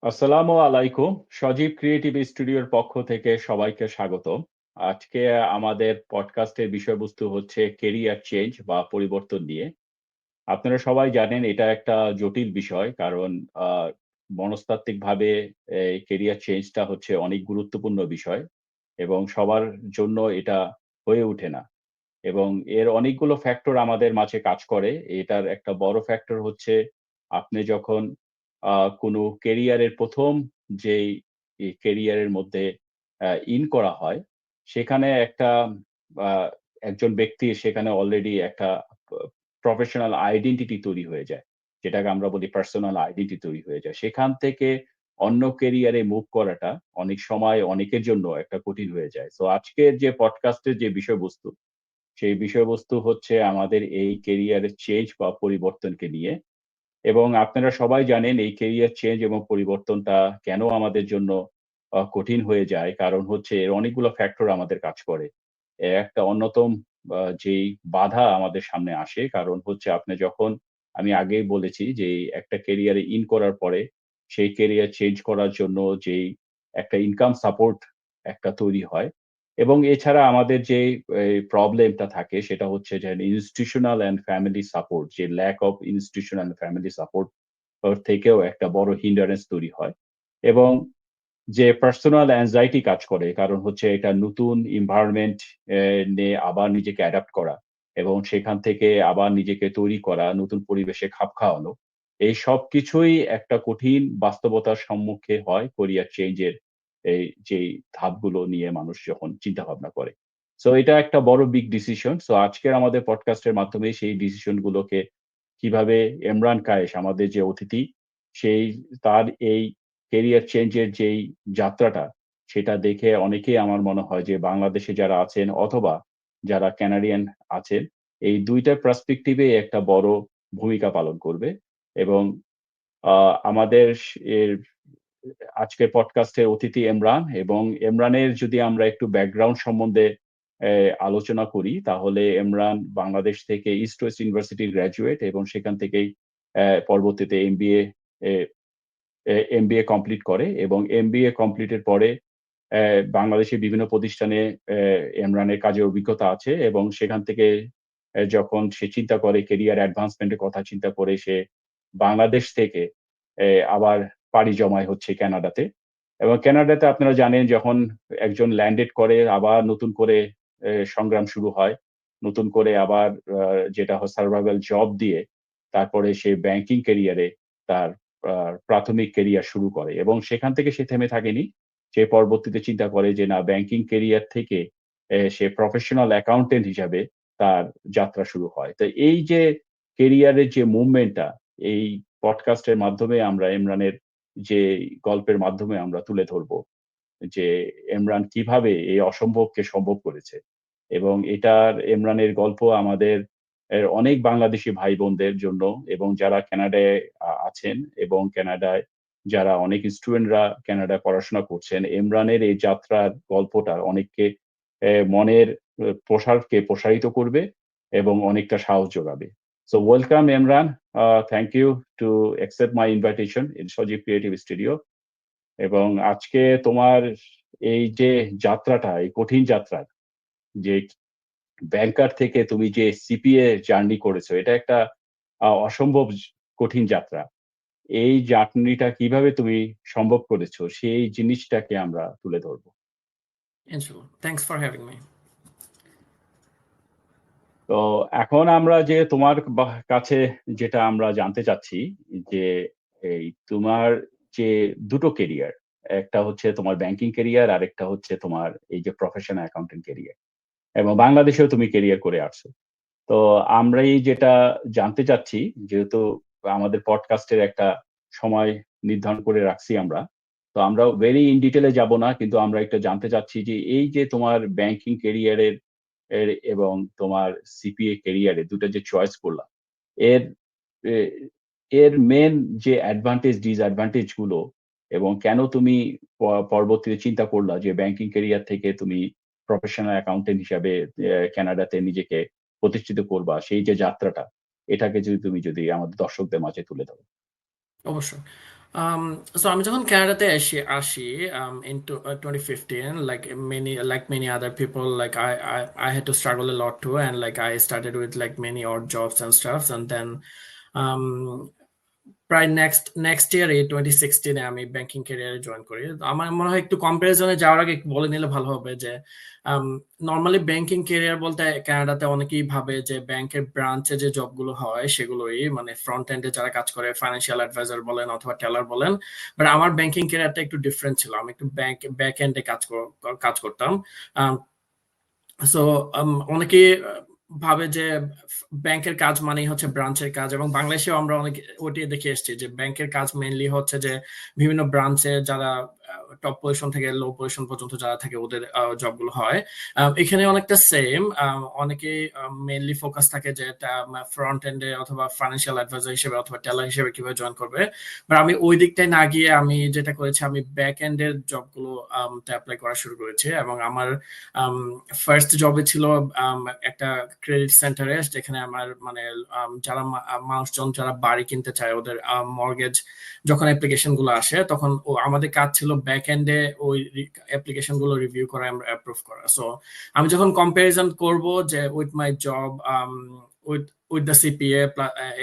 আসসালামু আলাইকুম। সজীব ক্রিয়েটিভ স্টুডিওর পক্ষ থেকে সবাইকে স্বাগতম। আজকে আমাদের পডকাস্টের বিষয়বস্তু হচ্ছে কেরিয়ার চেঞ্জ বা পরিবর্তন নিয়ে। আপনারা সবাই জানেন এটা একটা জটিল বিষয়। কারণ আ মনস্তাত্ত্বিকভাবে এই কেরিয়ার চেঞ্জটা হচ্ছে অনেক গুরুত্বপূর্ণ বিষয় এবং সবার জন্য এটা হয়ে ওঠে না। এবং এর অনেকগুলো ফ্যাক্টর আমাদের মাঝে কাজ করে। এটার একটা বড় ফ্যাক্টর হচ্ছে আপনি যখন আ কোনো কেরিয়ারের ১ম যেই কেরিয়ারের মধ্যে করা হয়, সেখানে একটা আ একজন ব্যক্তির সেখানে অলরেডি একটা প প্রফেশনাল আইডেন্টিটি তৈরি হয়ে যায়। যেটাকে আমরা বলি পার্সোনাল আইডেন্টিটি তৈরি হয়ে যায়। সেখান থেকে অন্য কেরিয়ারে মুভ করাটা অনেক সময় অনেকের জন্য একটা কঠিন হয়ে যায়। সো আজকের যে পডকাস্টের যে বিষয়বস্তু সেই বিষয়বস্তু হচ্ছে আমাদের এই কেরিয়ারের চেঞ্জ বা পরিবর্তনকে নিয়ে। এবং আপনারা সবাই জানেন এই কেরিয়ার চেঞ্জ এবং পরিবর্তনটা কেন আমাদের জন্য কঠিন হয়ে যায়? কারণ হচ্ছে এর অনেকগুলো ফ্যাক্টর আমাদের কাজ করে। এর একটা অন্যতম যেই বাধা আমাদের সামনে আসে কারণ হচ্ছে আপনি যখন আমি আগেই বলেছি যে একটা কেরিয়ারে করার পরে সেই কেরিয়ার চেঞ্জ করার জন্য যেই একটা ইনকাম সাপোর্ট একটা তৈরি হয় এবং এছাড়া আমাদের যে প্রবলেমটা থাকে সেটা হচ্ছে যে ইনস্টিটিউশনাল অ্যান্ড ফ্যামিলি সাপোর্ট যে lack of institutional and family support ওর থেকেও একটা বড় হিন্ডারেন্স তৈরি হয় এবং যে পার্সোনাল অ্যাংজাইটি কাজ করে। কারণ হচ্ছে এটা নতুন এনভায়রনমেন্ট নিয়ে আবার নিজেকে অ্যাডাপ্ট করা এবং সেখান থেকে আবার নিজেকে তৈরি করা, নতুন পরিবেশে খাপ খাওয়ানো। এই সবকিছুই একটা কঠিন বাস্তবতার সম্মুখে হয় ক্যারিয়ার চেঞ্জ এর এই যেই ধাপগুলো নিয়ে মানুষ যখন চিন্তাভাবনা করে। সো এটা একটা বড় বিগ ডিসিশন। সো আজকের আমাদের পডকাস্টের মাধ্যমে সেই ডিসিশন গুলোকে কিভাবে এমরান কায়েস আমাদের যে অতিথি, সেই তার এই কেরিয়ার চেঞ্জ এর যেই যাত্রাটা, সেটা দেখে অনেকেই আমার মনে হয় যে বাংলাদেশে যারা আছেন অথবা যারা কানাডিয়ান আছেন, এই ২ টা পার্সপেক্টিভ এ একটা বড় ভূমিকা পালন করবে এবং আ আমাদের এর আজকের পডকাস্টের অতিথি এমরান এবং এমরানের যদি আমরা একটু ব্যাকগ্রাউন্ড সম্বন্ধে এ আলোচনা করি, তাহলে এমরান বাংলাদেশ থেকে ইস্ট ওয়েস্ট ইউনিভার্সিটির গ্র্যাজুয়েট এবং সেখান থেকেই পরবর্তীতে এ এমবিএ কমপ্লিট করে এবং এমবিএ কমপ্লিটের পরে অ্যা বাংলাদেশের বিভিন্ন প্রতিষ্ঠানে এমরানের কাজের অভিজ্ঞতা আছে এবং সেখান থেকে যখন সে চিন্তা করে কেরিয়ার অ্যাডভান্সমেন্ট এর কথা চিন্তা করে সে বাংলাদেশ থেকে আবার পাড়ি জমায় হচ্ছে কানাডাতে। এবং কানাডাতে আপনারা জানেন যখন একজন ল্যান্ডেড করে আবার নতুন করে সংগ্রাম শুরু হয়। নতুন করে আবার আ যেটা হয় সার্ভাইভাল জব দিয়ে তারপরে সে ব্যাংকিং ক্যারিয়ারে তার আ প্রাথমিক ক্যারিয়ার শুরু করে এবং সেখান থেকে সে থেমে থাকেনি। সে পরবর্তীতে চিন্তা করে যে না ব্যাংকিং ক্যারিয়ার থেকে সে প্রফেশনাল অ্যাকাউন্টেন্ট হিসাবে তার যাত্রা শুরু হয়। তো এই যে ক্যারিয়ারের যে মুভমেন্টটা এই পডকাস্টের মাধ্যমে আমরা ইমরানের যে গল্পের মাধ্যমে আমরা তুলে ধরব। যে ইমরান কিভাবে এই অসম্ভবকে সম্ভব করেছে। এবং এটার ইমরানের গল্প আমাদের অনেক বাংলাদেশী ভাই-বোনদের জন্য এবং যারা কানাডায় আছেন এবং কানাডায় যারা অনেক স্টুডেন্টরা কানাডায় পড়াশোনা করছেন, ইমরানের এই যাত্রার গল্পটা অনেককে মনের প্রসারকে প্রসারিত করবে এবং অনেকটা সাহস যোগাবে। So welcome Imran. Thank you to accept my invitation in Sojib Creative Studio. এবং আজকে তোমার এই যে যাত্রাটা, এই কঠিন যাত্রা যে ব্যাংকার থেকে তুমি যে সিপিএ জার্নি করেছো, এটা একটা অসম্ভব কঠিন যাত্রা। এই জার্নিটা কিভাবে তুমি সম্ভব করেছো, সেই জিনিসটাকে আমরা তুলে ধরব। Inshallah. Thanks for having me. তো এখন আমরা যে তোমার কাছে যেটা আমরা জানতে চাচ্ছি যে, এই তোমার যে ২ টো ক্যারিয়ার, একটা হচ্ছে তোমার ব্যাংকিং ক্যারিয়ার, আরেকটা হচ্ছে তোমার এই যে প্রফেশনাল অ্যাকাউন্টেন্ট ক্যারিয়ার এবং বাংলাদেশেও তুমি ক্যারিয়ার করে আসছো। তো আমরাই যেটা জানতে চাচ্ছি, যেহেতু আমাদের পডকাস্টের একটা সময় নির্ধারণ করে রাখছি আমরা। তো আমরা ভেরি ইন ডিটেইল এ যাব না। কিন্তু আমরা একটু জানতে চাচ্ছি যে এই যে তোমার ব্যাংকিং ক্যারিয়ারের এবং তোমার সিপিএ ক্যারিয়ারে ২ টা যে চয়েস করলা, এর এ এর মেইন যে অ্যাডভান্টেজ, ডিসঅ্যাডভান্টেজ গুলো এবং কেন তুমি পরবর্তীতে চিন্তা করলা যে ব্যাংকিং ক্যারিয়ার থেকে তুমি প্রফেশনাল অ্যাকাউন্টেন্ট হিসাবে কানাডাতে নিজেকে প্রতিষ্ঠিত করবা, সেই যে যাত্রাটা, এটাকে যদি তুমি আমাদের দর্শকদের মাঝে তুলে ধরো। অবশ্যই। So আমি যখন কানাডাতে আসি in 2015, like many other people, like I had to struggle a lot too, and like I started with like many odd jobs and stuff, and then um, প্রায় নেক্সট ইয়ার 2016 আমি ব্যাংকিং ক্যারিয়ারে join করি। আমার মনে হয় একটু কম্পারিজনে যাওয়ার আগে একটু বলে নিলে ভালো হবে যে নর্মালি ব্যাংকিং ক্যারিয়ার বলতে কানাডাতে অনেকেই ভাবে যে ব্যাংকের ব্রাঞ্চে যে জবগুলো হয় সেগুলোই, মানে ফ্রন্ট এন্ডে যারা কাজ করে, ফাইন্যান্সিয়াল অ্যাডভাইজার বলেন অথবা টেলার বলেন। বাট আমার ব্যাংকিং ক্যারিয়ারটা একটু ডিফারেন্ট ছিল, আমি একটু ব্যাক এন্ডে কাজ করতাম। সো অনেকে ভাবে যে ব্যাংকের কাজ মানেই হচ্ছে ব্রাঞ্চের কাজ, এবং বাংলাদেশেও আমরা অনেক ওটি দেখে এসেছি যে ব্যাংকের কাজ মেইনলি হচ্ছে যে বিভিন্ন ব্রাঞ্চে যারা টপ পজিশন থেকে লো পজিশন পর্যন্ত যারা থাকে ওদের জবগুলো হয়। এখানে অনেকটা সেম, অনেকে মেইনলি ফোকাস থাকে যে এটা ফ্রন্ট এন্ডে অথবা ফাইন্যান্সিয়াল অ্যাডভাইজার হিসেবে অথবা টেলার হিসেবে কিভাবে জয়েন করবে। বাট আমি ওই দিকটায় না গিয়ে আমি যেটা করেছি, আমি ব্যাক এন্ডের জবগুলো অ্যাপ্লাই করা শুরু করেছি, এবং আমার ফার্স্ট জবে ছিল একটা ক্রেডিট সেন্টারে, যেখানে আমার মানে যারা মানুষজন যারা বাড়ি কিনতে চায় ওদের মর্গেজ যখন অ্যাপ্লিকেশন গুলো আসে তখন আমাদের কাজ ছিল ব্যাক এন্ডে ওই অ্যাপ্লিকেশন গুলো রিভিউ করা, অ্যাপ্রুভ করা। সো আমি যখন কম্পারিজন করব যে with my job with the CPA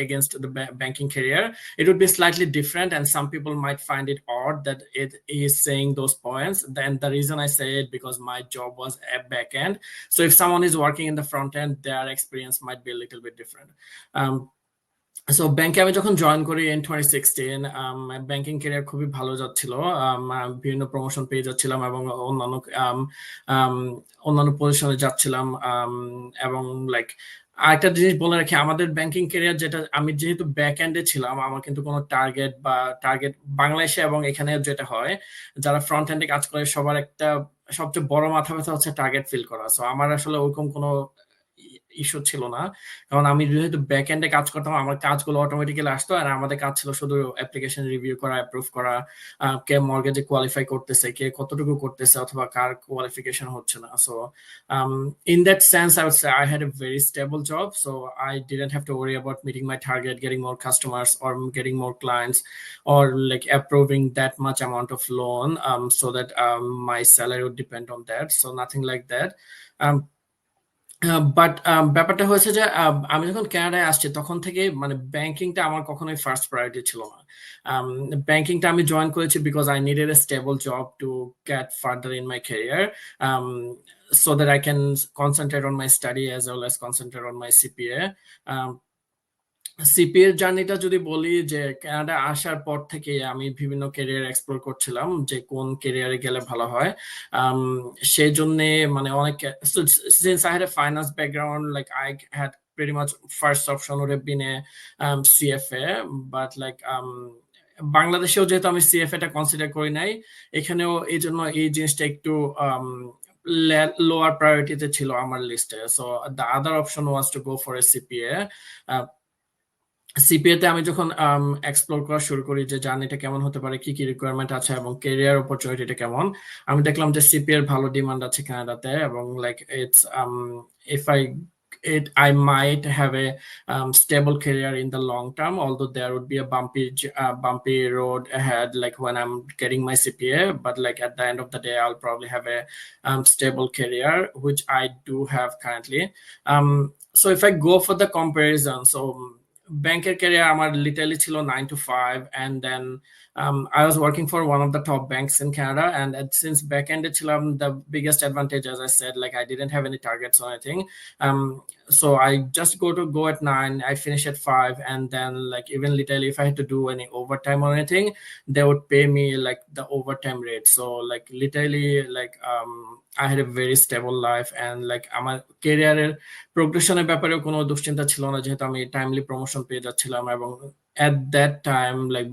against the banking career, it would be slightly different, and some people might find it odd that it is saying those points. Then the reason I say it, because my job was at back end, so if someone is working in the front end, their experience might be a little bit different. So ব্যাংকে আমি যখন join করি in 2016, banking career খুবই ভালো যাচ্ছিল, বিভিন্ন promotion পেয়ে যাচ্ছিলাম এবং অন্যান্য পজিশনে যাচ্ছিলাম, এবং লাইক আরেকটা জিনিস বলে রাখি, আমাদের ব্যাংকিং ক্যারিয়ার যেটা, আমি যেহেতু ব্যাক এন্ডে ছিলাম, আমার কিন্তু কোনো টার্গেট বাংলাদেশে এবং এখানে যেটা হয়, যারা ফ্রন্ট এন্ডে কাজ করে সবার একটা সবচেয়ে বড় মাথা ব্যথা হচ্ছে টার্গেট ফিল করা। সো আমার আসলে ওরকম কোনো ইস্যু ছিল না, কারণ আমি যেহেতু ব্যাক এন্ডে কাজ করতাম, আমার কাজগুলো অটোমেটিক্যালি আসতো, আর আমাদের কাজ ছিল শুধু অ্যাপ্লিকেশন রিভিউ করা, অ্যাপ্রুভ করা, কে মর্গেজে কোয়ালিফাই করতেছে, কে কতটুকু করতেছে, অথবা কার কোয়ালিফিকেশন হচ্ছে না। So in that sense, I would say I had a very stable job, so I didn't have to worry about meeting my target, getting more customers, or getting more clients, or like approving that much amount of loan, so that my salary would depend on that. So nothing like that. But ব্যাপারটা হয়েছে যে আমি যখন কানাডায় আসছি তখন থেকে মানে ব্যাংকিংটা আমার কখনোই ফার্স্ট প্রায়োরিটি ছিল না। ব্যাংকিংটা আমি জয়েন করেছি because I needed A stable job to get further in my career, so that I can concentrate on my study as well as concentrate on my CPA. সিপিএর জার্নিটা যদি বলি, যে কানাডা আসার পর থেকে আমি বিভিন্ন ক্যারিয়ার এক্সপ্লোর করছিলাম যে কোন ক্যারিয়ারে গেলে ভালো হয়। সেই জন্য মানে অনেক, since I had a finance background, like I had pretty much first option would have been a CFA, but like বাংলাদেশেও যেহেতু আমি সিএফএ টা কনসিডার করি নাই, এখানেও এই জন্য এই জিনিসটা একটু লোয়ার প্রায়োরিটিতে ছিল আমার লিস্টে। So the other option was to go for a CPA. CPA তে আমি যখন এক্সপ্লোর করা শুরু করি যে জার্নিটা কেমন হতে পারে, কি কি রিকোয়ারমেন্ট আছে এবং ক্যারিয়ার অপরচুনিটিটা কেমন, আমি দেখলাম যে সিপিএ এর ভালো ডিমান্ড আছে কানাডাতে, এবং like it's if I might have a stable career in the long term, although there would be a bumpy road ahead, like when I'm getting my CPA. But like at the end of the day, I'll probably have a stable career, which I do have currently. So if I go for the comparison, so banker career আমার literally ছিল 9 to 5, and then I was working for one of the top banks in Canada, and since back-ended ছিলাম, the biggest advantage, as I said, like I didn't have any targets or anything. So I just go at 9, I finish at 5, and then like even literally if I had to do any overtime or anything, they would pay me like the overtime rate. So like literally like I had a very stable life, and like আমার ক্যারিয়ারের প্রোগ্রেশনের ব্যাপারেও কোনো দুশ্চিন্তা ছিল না, যেহেতু আমি timely promotion পেয়ে যাচ্ছিলাম, এবং at that time, like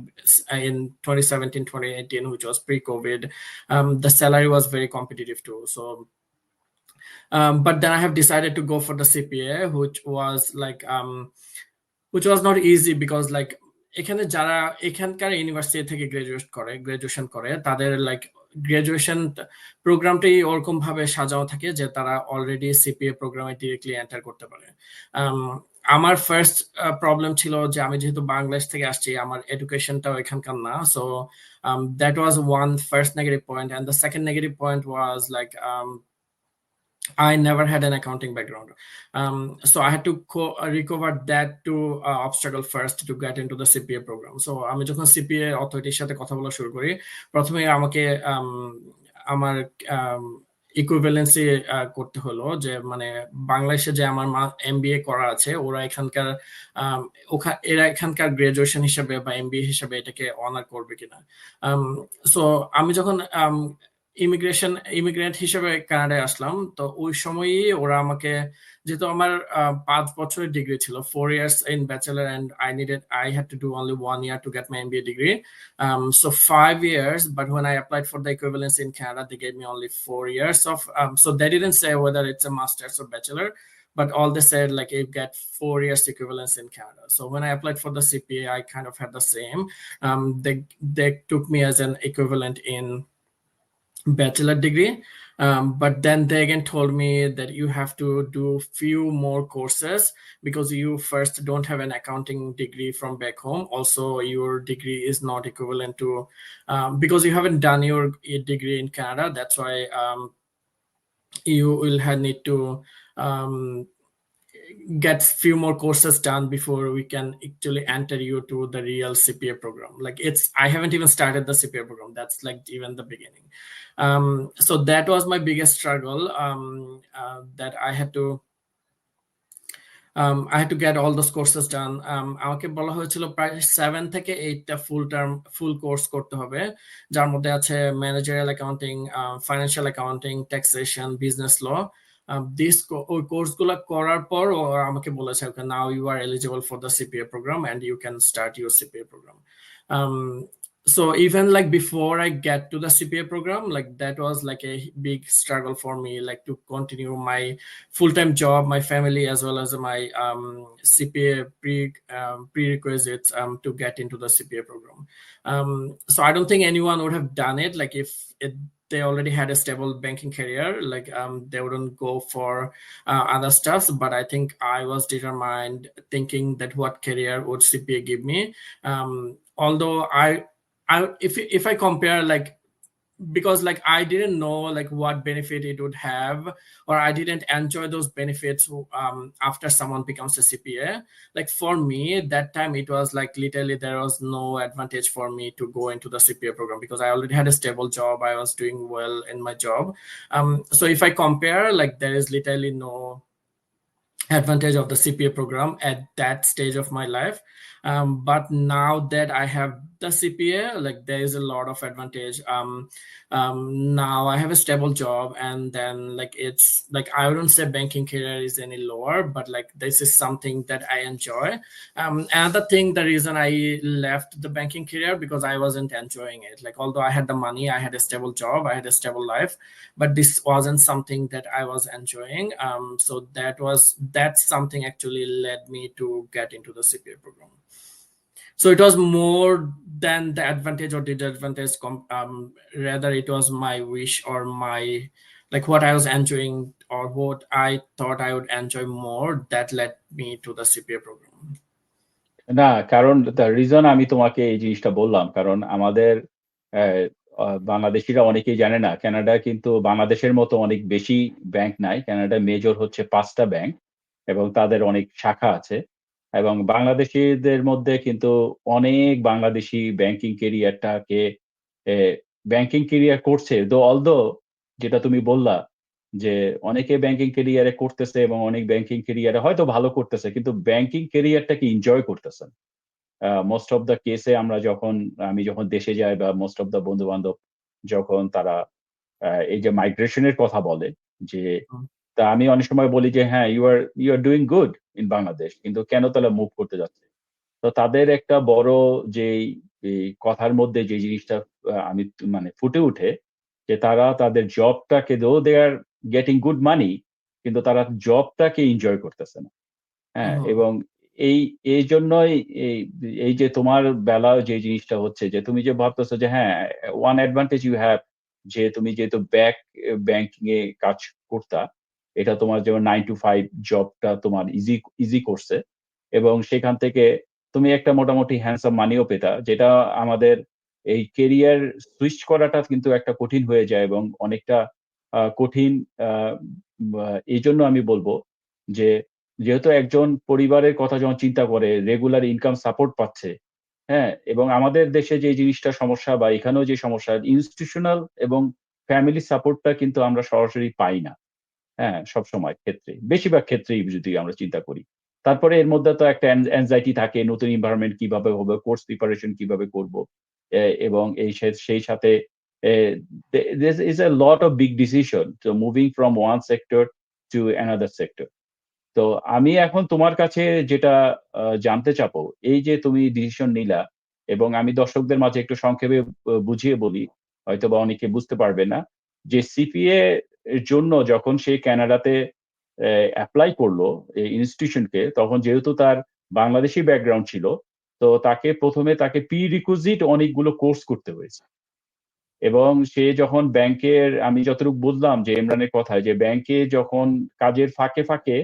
in 2017 2018, which was pre-COVID, the salary was very competitive too. So but then I have decided to go for the CPA, which was not easy, because like এখানে যারা এখানকার university থেকে graduation করে তাদের like graduation প্রোগ্রামটাই ওরকম ভাবে সাজানো থাকে যে তারা অলরেডি সিপিএ প্রোগ্রামে ডিরেক্টলি এন্টার করতে পারে। আম, আমার ফার্স্ট প্রবলেম ছিল যে আমি যেহেতু বাংলাদেশ থেকে আসছি, আমার এডুকেশনটাও এখানকার না, so that was one first negative point, and the second negative point was like I never had an accounting background. So I had to recover that to obstacle first to get into the CPA program. So আমি যখন CPA অথরিটির সাথে কথা বলা শুরু করি, প্রথমে আমাকে আমার ইকুইভ্যালেন্সি করতে হলো, যে মানে বাংলাদেশে যে আমার এমবিএ করা আছে, ওরা এখানকার এরা এখানকার গ্রাজুয়েশন হিসেবে বা এমবিএ হিসেবে এটাকে অনার করবে কিনা। সো আমি যখন ইমিগ্রেন্ট হিসেবে কানাডায় আসলাম, তো ওই সময়ই ওরা আমাকে, যেহেতু আমার 5 বছরের ডিগ্রি ছিল, 4 years in bachelor and I had to do only 1 year to get my MBA degree. So 5 years, but when I applied for the equivalence in Canada, they gave me only 4 years of, so they didn't say whether it's a master's or bachelor, but all they said like you get 4 years equivalence in Canada. So when I applied for the CPA, I kind of had the same. They took me as an equivalent in bachelor degree, but then they again told me that you have to do few more courses because you first don't have an accounting degree from back home. Also, your degree is not equivalent to because you haven't done your degree in Canada. That's why you will need to um, get few more courses done before we can actually enter you to the real CPA program. Like I haven't even started the CPA program. That's like even the beginning. So that was my biggest struggle, that I had to get all those courses done. আমাকে বলা হয়েছিল প্রায় 7 থেকে 8টা full course করতে হবে, যার মধ্যে আছে managerial accounting, financial accounting, taxation, business law. ওই কোর্সগুলো করার পর ওরা আমাকে বলেছে, okay, now you are eligible for the CPA program and you can start your CPA program. So even like before I get to the CPA program, like that was like a big struggle for me, like to continue my full-time job, my family, as well as my CPA prerequisites to get into the CPA program. So I don't think anyone would have done it. Like if they already had a stable banking career, like they wouldn't go for other stuff. But I think I was determined, thinking that what career would CPA give me. Although if I compare, like, because like I didn't know like what benefit it would have, or I didn't enjoy those benefits after someone becomes a CPA. Like for me that time, it was like literally there was no advantage for me to go into the CPA program because I already had a stable job. I was doing well in my job. So if I compare, like there is literally no advantage of the CPA program at that stage of my life. But now that I have the CPA, like there is a lot of advantage. Now I have a stable job, and then like it's like I wouldn't say banking career is any lower, but like this is something that I enjoy. Another thing, the reason I left the banking career, because I wasn't enjoying it. Like although I had the money, I had a stable job, I had a stable life, but this wasn't something that I was enjoying. So that's something actually led me to get into the CPA program. So it was more than the advantage or disadvantage. Rather, it was my wish or my like what I was enjoying or what I thought I would enjoy more that led me to the CPA program. না, কারণ the reason আমি তোমাকে এই জিনিসটা বললাম, কারণ আমাদের বাংলাদেশিরা অনেকেই জানে না, কানাডা কিন্তু বাংলাদেশের মতো অনেক বেশি ব্যাংক নাই। কানাডা মেজর হচ্ছে 5টা ব্যাংক এবং তাদের অনেক শাখা আছে। এবং বাংলাদেশিদের মধ্যে কিন্তু অনেক বাংলাদেশি ব্যাংকিং ক্যারিয়ারটাকে ব্যাংকিং ক্যারিয়ার করছে। অলদো যেটা তুমি বললা যে অনেকে ব্যাংকিং ক্যারিয়ারে করতেছে এবং অনেক ব্যাংকিং ক্যারিয়ারে হয়তো ভালো করতেছে, কিন্তু ব্যাংকিং ক্যারিয়ারটাকে এনজয় করতেছে না। মোস্ট অফ দ্য কেসে আমি যখন দেশে যাই বা মোস্ট অফ দ্য বন্ধু-বান্ধব যখন তারা এই যে মাইগ্রেশন এর কথা বলে, যে তা আমি অনেক সময় বলি যে হ্যাঁ, you are doing good in Bangladesh, কিন্তু কেন তাহলে মুভ করতে যাচ্ছে? তো তাদের একটা বড় যেই এই কথার মধ্যে যে জিনিসটা আমি মানে ফুটে উঠে, যে তারা তাদের জবটাকে দে আর গেটিং গুড মানি, কিন্তু তারা জবটাকে এনজয় করতেছে না। হ্যাঁ? এবং এইজন্যই এই যে তোমার বেলায় যে জিনিসটা হচ্ছে, যে তুমি যে ভাবতেছো যে হ্যাঁ, one advantage you have যে তুমি যেহেতু ব্যাংকিং এ কাজ করতা, এটা তোমার যেমন 9 to 5 জবটা তোমার ইজি করছে এবং সেখান থেকে তুমি একটা মোটামুটি হ্যান্ডসাম মানিও পেতা। যেটা আমাদের এই কেরিয়ার সুইচ করাটা কিন্তু একটা কঠিন হয়ে যায় এবং অনেকটা কঠিন আ বা এইজন্য আমি বলব যে, যেহেতু একজন পরিবারের কথা যখন চিন্তা করে রেগুলার ইনকাম সাপোর্ট পাচ্ছে, হ্যাঁ? এবং আমাদের দেশে যে জিনিসটা সমস্যা বা এখানেও যে সমস্যা ইনস্টিটিউশনাল এবং ফ্যামিলি সাপোর্টটা কিন্তু আমরা সরাসরি পাই না। হ্যাঁ, সবসময় ক্ষেত্রে। বেশিরভাগ ক্ষেত্রেই যদি আমরা চিন্তা করি। তারপরে এর মধ্যে তো একটা anxiety থাকে নতুন এনভায়রনমেন্ট কিভাবে হবে, কোর্স প্রিপারেশন কিভাবে করব। এবং সেই সাথে এ there is a lot of big decision. So moving from one sector to another sector. তো আমি এখন তোমার কাছে যেটা জানতে চাবো, এই যে তুমি ডিসিশন নিলা এবং আমি দর্শকদের মাঝে একটু সংক্ষেপে বুঝিয়ে বলি, হয়তোবা অনেকে বুঝতে পারবে না। যে সিপিএ এর জন্য যখন সে কানাডাতে এপ্লাই করলো এই ইনস্টিটিউশনকে, তখন যেহেতু তার বাংলাদেশী ব্যাকগ্রাউন্ড ছিল, তো তাকে ১ম এ তাকে প্রি-রিকুইজিট অনেকগুলো কোর্স করতে হয়েছে। এবং সে যখন ব্যাংকের আমি যতটুকু বুঝলাম যে ইমরানের কথায় যে ব্যাংকে যখন কাজের ফাঁকে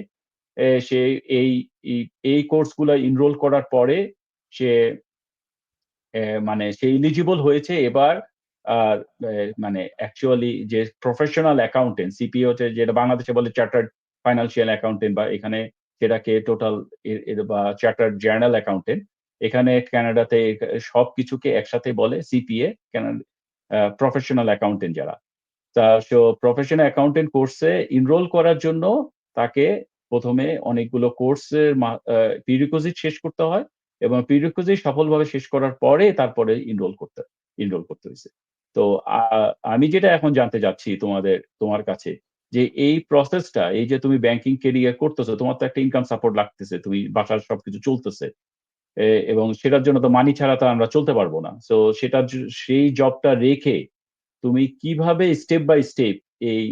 সে এই এই এই কোর্সগুলা এনরোল করার পরে সে মানে সে এলিজিবল হয়েছে এবার আ এ মানে অ্যাকচুয়ালি যে প্রফেশনাল অ্যাকাউন্টেন্ট সিপিএ হচ্ছে যেটা বাংলাদেশে বলে চার্টার্ড ফাইন্যান্সিয়াল অ্যাকাউন্টেন্ট বা এখানে সেটাকে টোটাল বা চার্টার্ড জার্নাল অ্যাকাউন্টেন্ট। এখানে কানাডাতে সবকিছুকে একসাথে বলে সিপিএ প্রফেশনাল অ্যাকাউন্টেন্ট যারা। প্রফেশনাল অ্যাকাউন্টেন্ট কোর্সে এনরোল করার জন্য তাকে ১ম এ অনেকগুলো কোর্সের প্রিরিকুইজিট শেষ করতে হয় এবং প্রিরিকুইজিট সফলভাবে শেষ করার পরে তারপরে এনরোল করতে হইছে। তো আ আমি যেটা এখন জানতে চাচ্ছি তোমার কাছে যে এই প্রসেসটা এই যে তুমি ব্যাংকিং ক্যারিয়ার করতেছো, তোমার তো একটা ইনকাম সাপোর্ট লাগতেছে। তুমি বাসার সবকিছু চলতেছে। এবং সেটার জন্য তো মানি ছাড়া তো আমরা চলতে পারব না। সো সেটার সেই জবটা রেখে তুমি কিভাবে স্টেপ বাই স্টেপ এই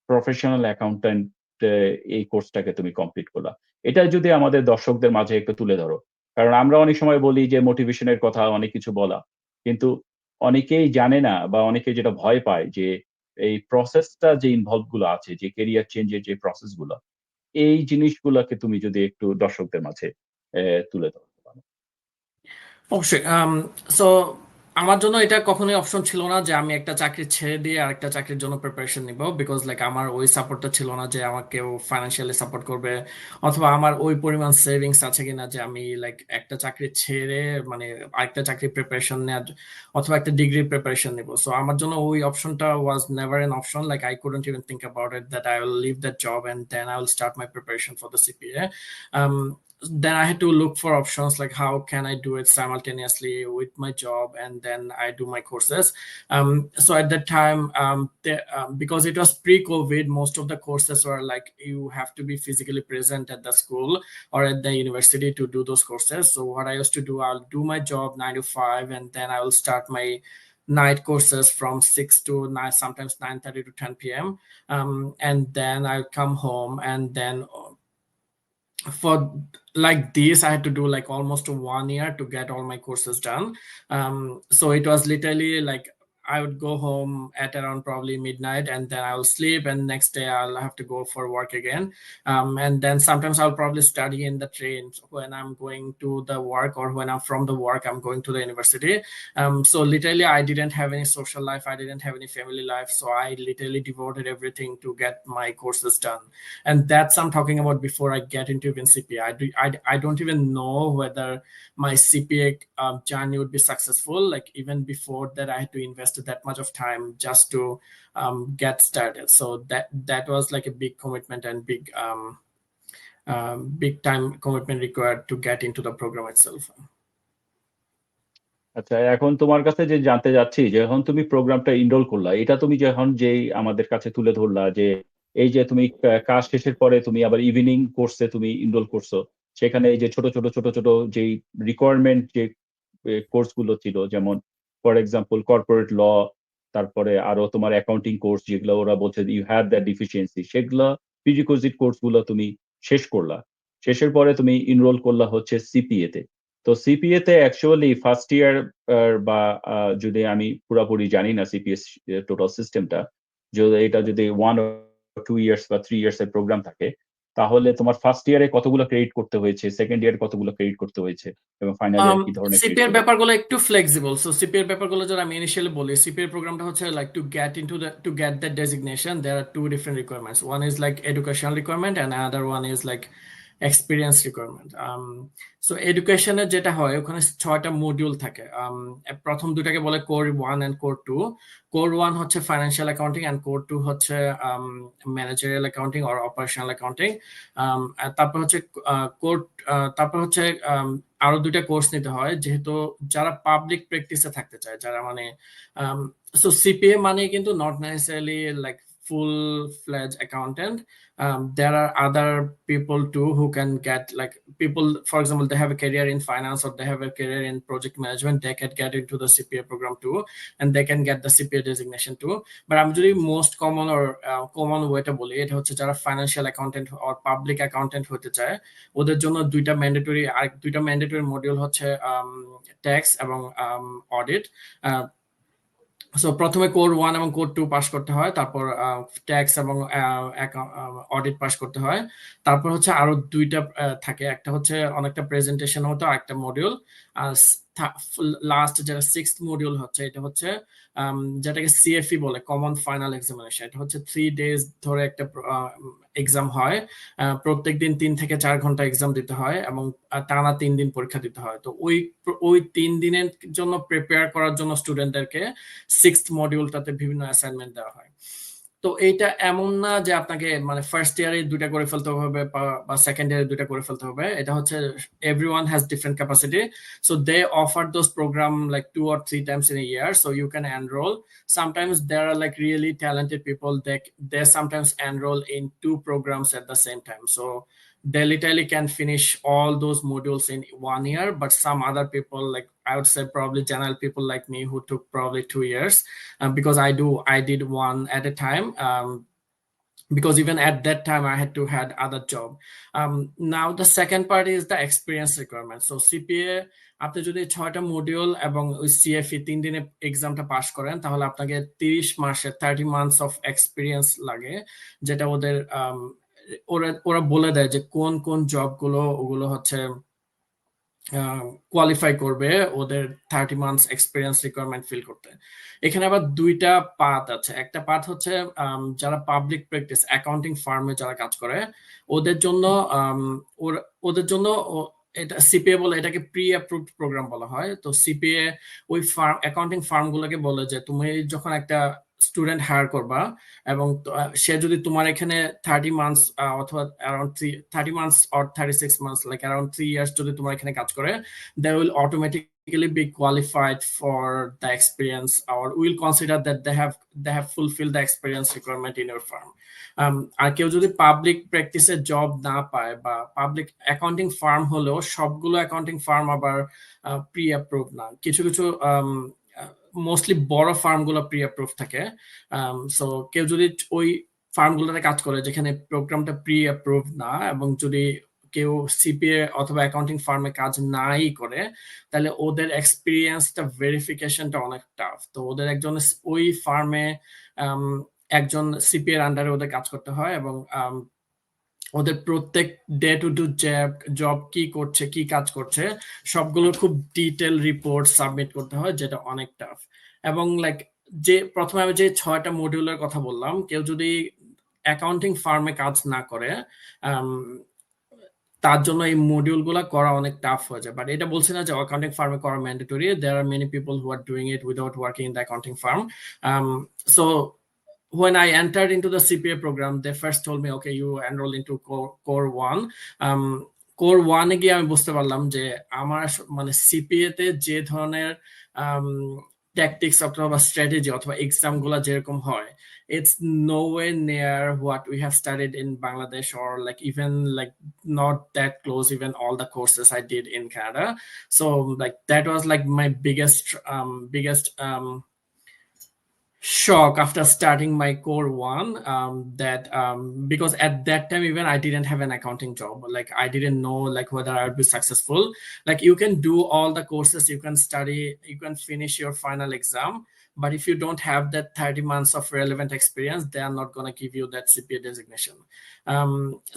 প্রফেশনাল অ্যাকাউন্ট্যান্ট এ এই কোর্সটাকে তুমি কমপ্লিট করলা? এটা যদি আমাদের দর্শকদের মাঝে একটু তুলে ধরো। কারণ আমরা অনেক সময় বলি যে মোটিভেশন এর কথা অনেক কিছু বলা। কিন্তু অনেকেই জানে না বা অনেকে যেটা ভয় পায় যে এই প্রসেসটা যে ইনভলভ গুলো আছে, যে ক্যারিয়ার চেঞ্জ এর যে প্রসেস গুলা, এই জিনিসগুলাকে তুমি যদি একটু দর্শকদের মাঝে তুলে ধরতে পারো। অবশ্যই। সো আমার জন্য এটা কখনোই অপশন ছিল না যে আমি একটা চাকরি ছেড়ে দিয়ে আরেকটা চাকরির জন্য প্রিপারেশন নিব, বিকজ লাইক আমার ওই সাপোর্টটা ছিল না যে আমাকে কেউ ফাইন্যান্সিয়ালি সাপোর্ট করবে, অথবা আমার ওই পরিমাণ সেভিংস আছে কিনা যে আমি লাইক একটা চাকরি ছেড়ে মানে আরেকটা চাকরি প্রিপারেশন নেওয়ার অথবা একটা ডিগ্রি প্রিপারেশন নিব। সো আমার জন্য ওই অপশনটা was never an option, like I couldn't even think about it that I will leave that job and then I will start my preparation for the CPA. Then I had to look for options like how can I do it simultaneously with my job and then I do my courses. So at that time, because it was pre-COVID, most of the courses were like you have to be physically present at the school or at the university to do those courses. So what I used to do, I'll do my job 9 to 5, and then I will start my night courses from 6 to 9, sometimes 9:30 to 10 p.m. And then I'll come home, and then for like this I had to do like almost 1 year to get all my courses done. So it was literally like I would go home at around probably midnight, and then I'll sleep, and next day I'll have to go for work again. And then sometimes I'll probably study in the train when I'm going to the work, or when I'm from the work I'm going to the university. So literally I didn't have any social life, I didn't have any family life, so I literally devoted everything to get my courses done. And that's I'm talking about before I get into even CPA. I don't even know whether my CPA journey would be successful. Like even before that, I had to invest that much of time just to get started. So that was like a big commitment and big time commitment required to get into the program itself. আচ্ছা, এখন তোমার কাছে যে জানতে চাচ্ছি যে এখন তুমি প্রোগ্রামটা এনরোল করলা। এটা তুমি যখন যেই আমাদের কাছে তুলে ধরলা যে এই যে তুমি কাজ শেষের পরে তুমি আবার ইভনিং কোর্সে তুমি এনরোল করছো। সেখানে এই যে ছোট যেই রিকোয়ারমেন্ট যে কোর্স গুলো ছিল যেমন ফর এক্সাম্পল কর্পোরেট ল, তারপরে আরো তোমার অ্যাকাউন্টিং কোর্স যেগুলো ওরা বলছে ইউ হ্যাভ দ্যাট ডিফিসিয়েন্সি, সেগুলা প্রিরিকুইজিট কোর্স গুলো তুমি শেষ করলা। শেষের পরে তুমি এনরোল করলা হচ্ছে সিপিএ তে। তো সিপিএ তে অ্যাকচুয়ালি ফার্স্ট ইয়ার বা যদি আমি পুরোপুরি জানি না সিপিএস টোটাল সিস্টেমটা, যদি এটা যদি 1 or 2 ইয়ার্স বা 3 ইয়ার্স এর প্রোগ্রাম থাকে, তাহলে তোমার ফার্স্ট ইয়ারে কতগুলো ক্রেডিট করতে হয়েছে, সেকেন্ড ইয়ারে কতগুলো ক্রেডিট করতে হয়েছে এবং ফাইনাল ইয়ারে কি ধরনের সিপি ক্রেডিট এর গুলো? ব্যাপারগুলো একটু ফ্লেক্সিবল। সো সিপি এর ব্যাপারগুলো যারা আমি ইনিশিয়ালি বলি, সিপি এর প্রোগ্রামটা হচ্ছে like to get that designation there are two different requirements. One is like educational requirement and other one is like experience requirement. So এডুকেশনের যেটা হয় ওখানে 6টা মডিউল থাকে। প্রথম দুটাকে বলে কোর 1 এন্ড কোর 2। কোর 1 হচ্ছে ফাইন্যান্সিয়াল অ্যাকাউন্টিং এন্ড কোর 2 হচ্ছে managerial accounting or operational accounting. তারপর হচ্ছে কোর তারপর হচ্ছে আরো 2টা কোর্স নিতে হয়, যেহেতু যারা পাবলিক প্র্যাকটিসে থাকতে চায়, যারা মানে সো সিপিএ মানে কিন্তু not necessarily like full fledged accountant. There are other people too who can get like people, for example, they have a career in finance or they have a career in project management, they can get into the CPA program too, and they can get the CPA designation too. But I'm যদি most common or common ওয়েটা বলি, এটা হচ্ছে যারা financial accountant or public accountant হতে চায়, ওদের জন্য দুইটা ম্যান্ডেটরি মডিউল হচ্ছে ট্যাক্স এবং অডিট। সো প্রথমে কোর 1 এবং কোর 2 পাস করতে হয়, তারপর ট্যাক্স এবং অডিট পাস করতে হয়। তারপর হচ্ছে আরো 2টা থাকে, একটা হচ্ছে অনেকটা প্রেজেন্টেশন হতো, একটা মডিউল। আর লাস্ট যেটা 6th মডিউল হচ্ছে, এটা হচ্ছে যেটাকে সিএফই বলে, কমন ফাইনাল এক্সামিনেশন। এটা হচ্ছে 3 ডেজ ধরে একটা এক্সাম হয়। প্রত্যেকদিন 3 থেকে 4 ঘন্টা এক্সাম দিতে হয় এবং টানা 3 দিন পরীক্ষা দিতে হয়। তো ওই 3 দিনের জন্য প্রিপেয়ার করার জন্য স্টুডেন্টদেরকে 6th মডিউলটাতে বিভিন্ন অ্যাসাইনমেন্ট দেওয়া হয়। তো এইটা এমন না যে আপনাকে মানে ফার্স্ট ইয়ারে 2টা করে ফেলতে হবে বা সেকেন্ড ইয়ারে 2টা করে ফেলতে হবে। এটা হচ্ছে everyone has different capacity, so they offer those program like 2 or 3 times in a year, so you can enroll. Sometimes there are like really talented people that they sometimes enroll in 2 programs at the same time, so they literally can finish all those modules in 1 year. But some other people, like I would say probably general people like me, who took probably 2 years, because I did one at a time, because even at that time I had to had other job. Now the second part is the experience requirement. So CPA আপনি যদি 6টা module এবং ওই সিএফই 3 দিনে এক্সামটা pass করেন, তাহলে আপনাকে 30 months অফ এক্সপিরিয়েন্স লাগে, যেটা ওদের ওরা বলে দেয় যে কোন কোন জবগুলো ওগুলো হচ্ছে কোয়ালিফাই করবে ওদের 30 মান্থস এক্সপিরিয়েন্স রিকোয়ারমেন্ট ফিল করতে। এখানে আবার 2টা পাথ আছে। একটা পাথ হচ্ছে যারা পাবলিক প্র্যাকটিস অ্যাকাউন্টিং ফার্মে যারা কাজ করে, ওদের জন্য ওদের জন্য এটা সিপিএ বলে, এটাকে প্রি অ্যাপ্রুভড প্রোগ্রাম বলা হয়। তো সিপিএ ওই ফার্ম অ্যাকাউন্টিং ফার্মগুলোকে বলে যে তুমি যখন একটা স্টুডেন্ট হায়ার করবা এবং সে যদি তোমার এখানে 30 মান্থস অথবা around 30 months or 36 months like around 3 years যদি তোমার এখানে কাজ করে, they will automatically be qualified for the experience, or will consider that they have fulfilled the experience requirement in your firm. আর কেউ যদি পাবলিক প্র্যাকটিসে জব না পায়, বা পাবলিক অ্যাকাউন্টিং ফার্ম হলেও সবগুলো অ্যাকাউন্টিং ফার্ম আবার প্রি অ্যাপ্রুভ না, কিছু কিছু মোস্টলি বড় ফার্মগুলো প্রি অ্যাপ্রুভ থাকে। সো কেউ যদি ওই ফার্মগুলোতে কাজ করে যেখানে প্রোগ্রামটা প্রি অ্যাপ্রুভ না, এবং যদি কেউ সিপিএ অথবা অ্যাকাউন্টিং ফার্মে কাজ নাই করে, তাহলে ওদের এক্সপিরিয়েন্সটা ভেরিফিকেশনটা অনেক টাফ। তো ওদের একজন ওই ফার্মে একজন সিপিএর আন্ডারে ওদের কাজ করতে হয়, এবং ওদের প্রত্যেক ডে টু ডু জব কি করছে, কি কাজ করছে, সবগুলো খুব ডিটেল রিপোর্ট সাবমিট করতে হয়, যেটা অনেক টাফ। এবং লাইক যে প্রথমে আমি যে 6টা মডিউলের কথা বললাম, কেউ যদি অ্যাকাউন্টিং ফার্মে কাজ না করে, তার জন্য এই মডিউলগুলো করা অনেক টাফ হয়ে যায়। বাট এটা বলছি না যে অ্যাকাউন্টিং ফার্মে করা mandatory. There are many people who are doing it without working in the accounting firm. So when I entered into the CPA program, they first told me, okay, you enroll into core 1. Core 1 এ গিয়ে আমি বুঝতে পারলাম যে আমার মানে CPA তে যে ধরনের ট্যাকটিক্স অথবা স্ট্র্যাটেজি অথবা এক্সাম গুলা যেরকম হয়, it's nowhere near what we have studied in Bangladesh, or like even like not that close, even all the courses I did in Canada. So like that was like my biggest shock after starting my core one, that because at that time even I didn't have an accounting job. Like I didn't know like whether I would be successful. Like you can do all the courses, you can study, you can finish your final exam, but if you don't have that 30 months of relevant experience, they are not going to give you that CPA designation.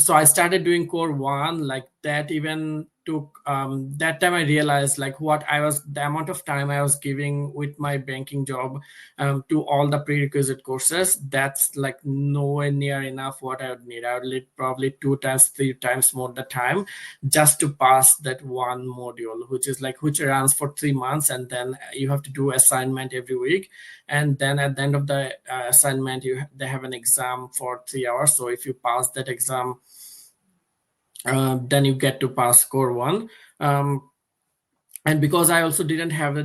So I started doing core one. Like that even took that time I realized like what I was, the amount of time I was giving with my banking job to all the prerequisite courses, that's like nowhere near enough what I would need. I would need probably 2 times, 3 times more the time just to pass that one module, which is like, which runs for 3 months, and then you have to do assignment every week, and then at the end of the assignment they have an exam for 3 hours. So if you pass that exam, then you get to pass core one. And because I also didn't have a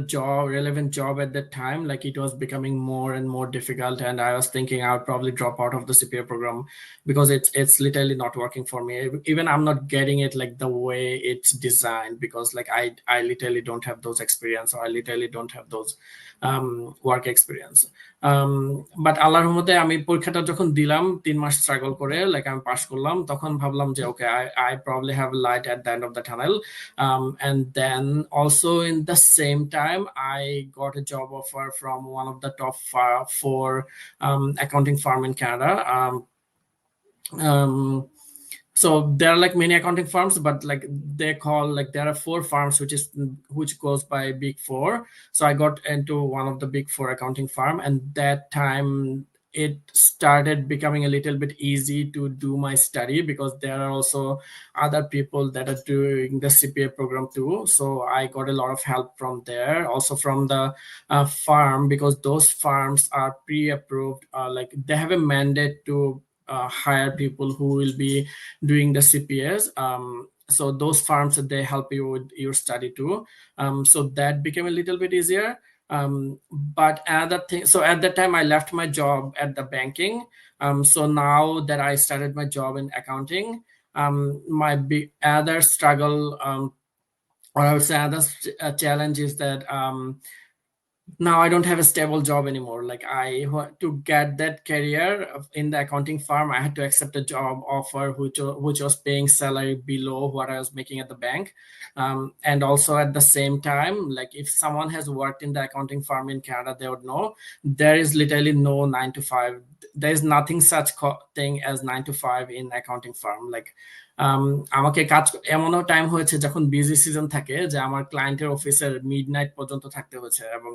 relevant job at that time, like it was becoming more and more difficult, and I was thinking I would probably drop out of the CPA program because it's literally not working for me. Even I'm not getting it like the way it's designed, because like I literally don't have those experience, or I literally don't have those work experience. But আল্লাহর রহমতে আমি পরীক্ষাটা যখন দিলাম 3 মাস struggle করে, like আমি পাশ করলাম, তখন ভাবলাম যে ওকে, I probably have light at the end of the tunnel. And then also in the same time I got a job offer from one of the top 4 accounting firm in Canada. So there are like many accounting firms, but like they call, like there are 4 firms which goes by Big Four. So I got into one of the Big Four accounting firm, and that time it started becoming a little bit easy to do my study, because there are also other people that are doing the CPA program too. So I got a lot of help from there, also from the firm, because those firms are pre-approved, like they have a mandate to hire people who will be doing the CPAs. So those firms, they help you with your study too. So that became a little bit easier. But another thing, so at that time I left my job at the banking. So now that I started my job in accounting, my other struggle, or I would say other challenge is that now I don't have a stable job anymore. Like to get that career in the accounting firm, I had to accept a job offer which was paying salary below what I was making at the bank. And also at the same time, like if someone has worked in the accounting firm in Canada, they would know there is literally no 9 to 5. There is nothing such thing as 9 to 5 in accounting firm. Like আমাকে কাজ এমনও time হয়েছে যখন busy season থাকে, যে আমার ক্লায়েন্টের অফিসের মিডনাইট পর্যন্ত থাকতে হয়েছে, এবং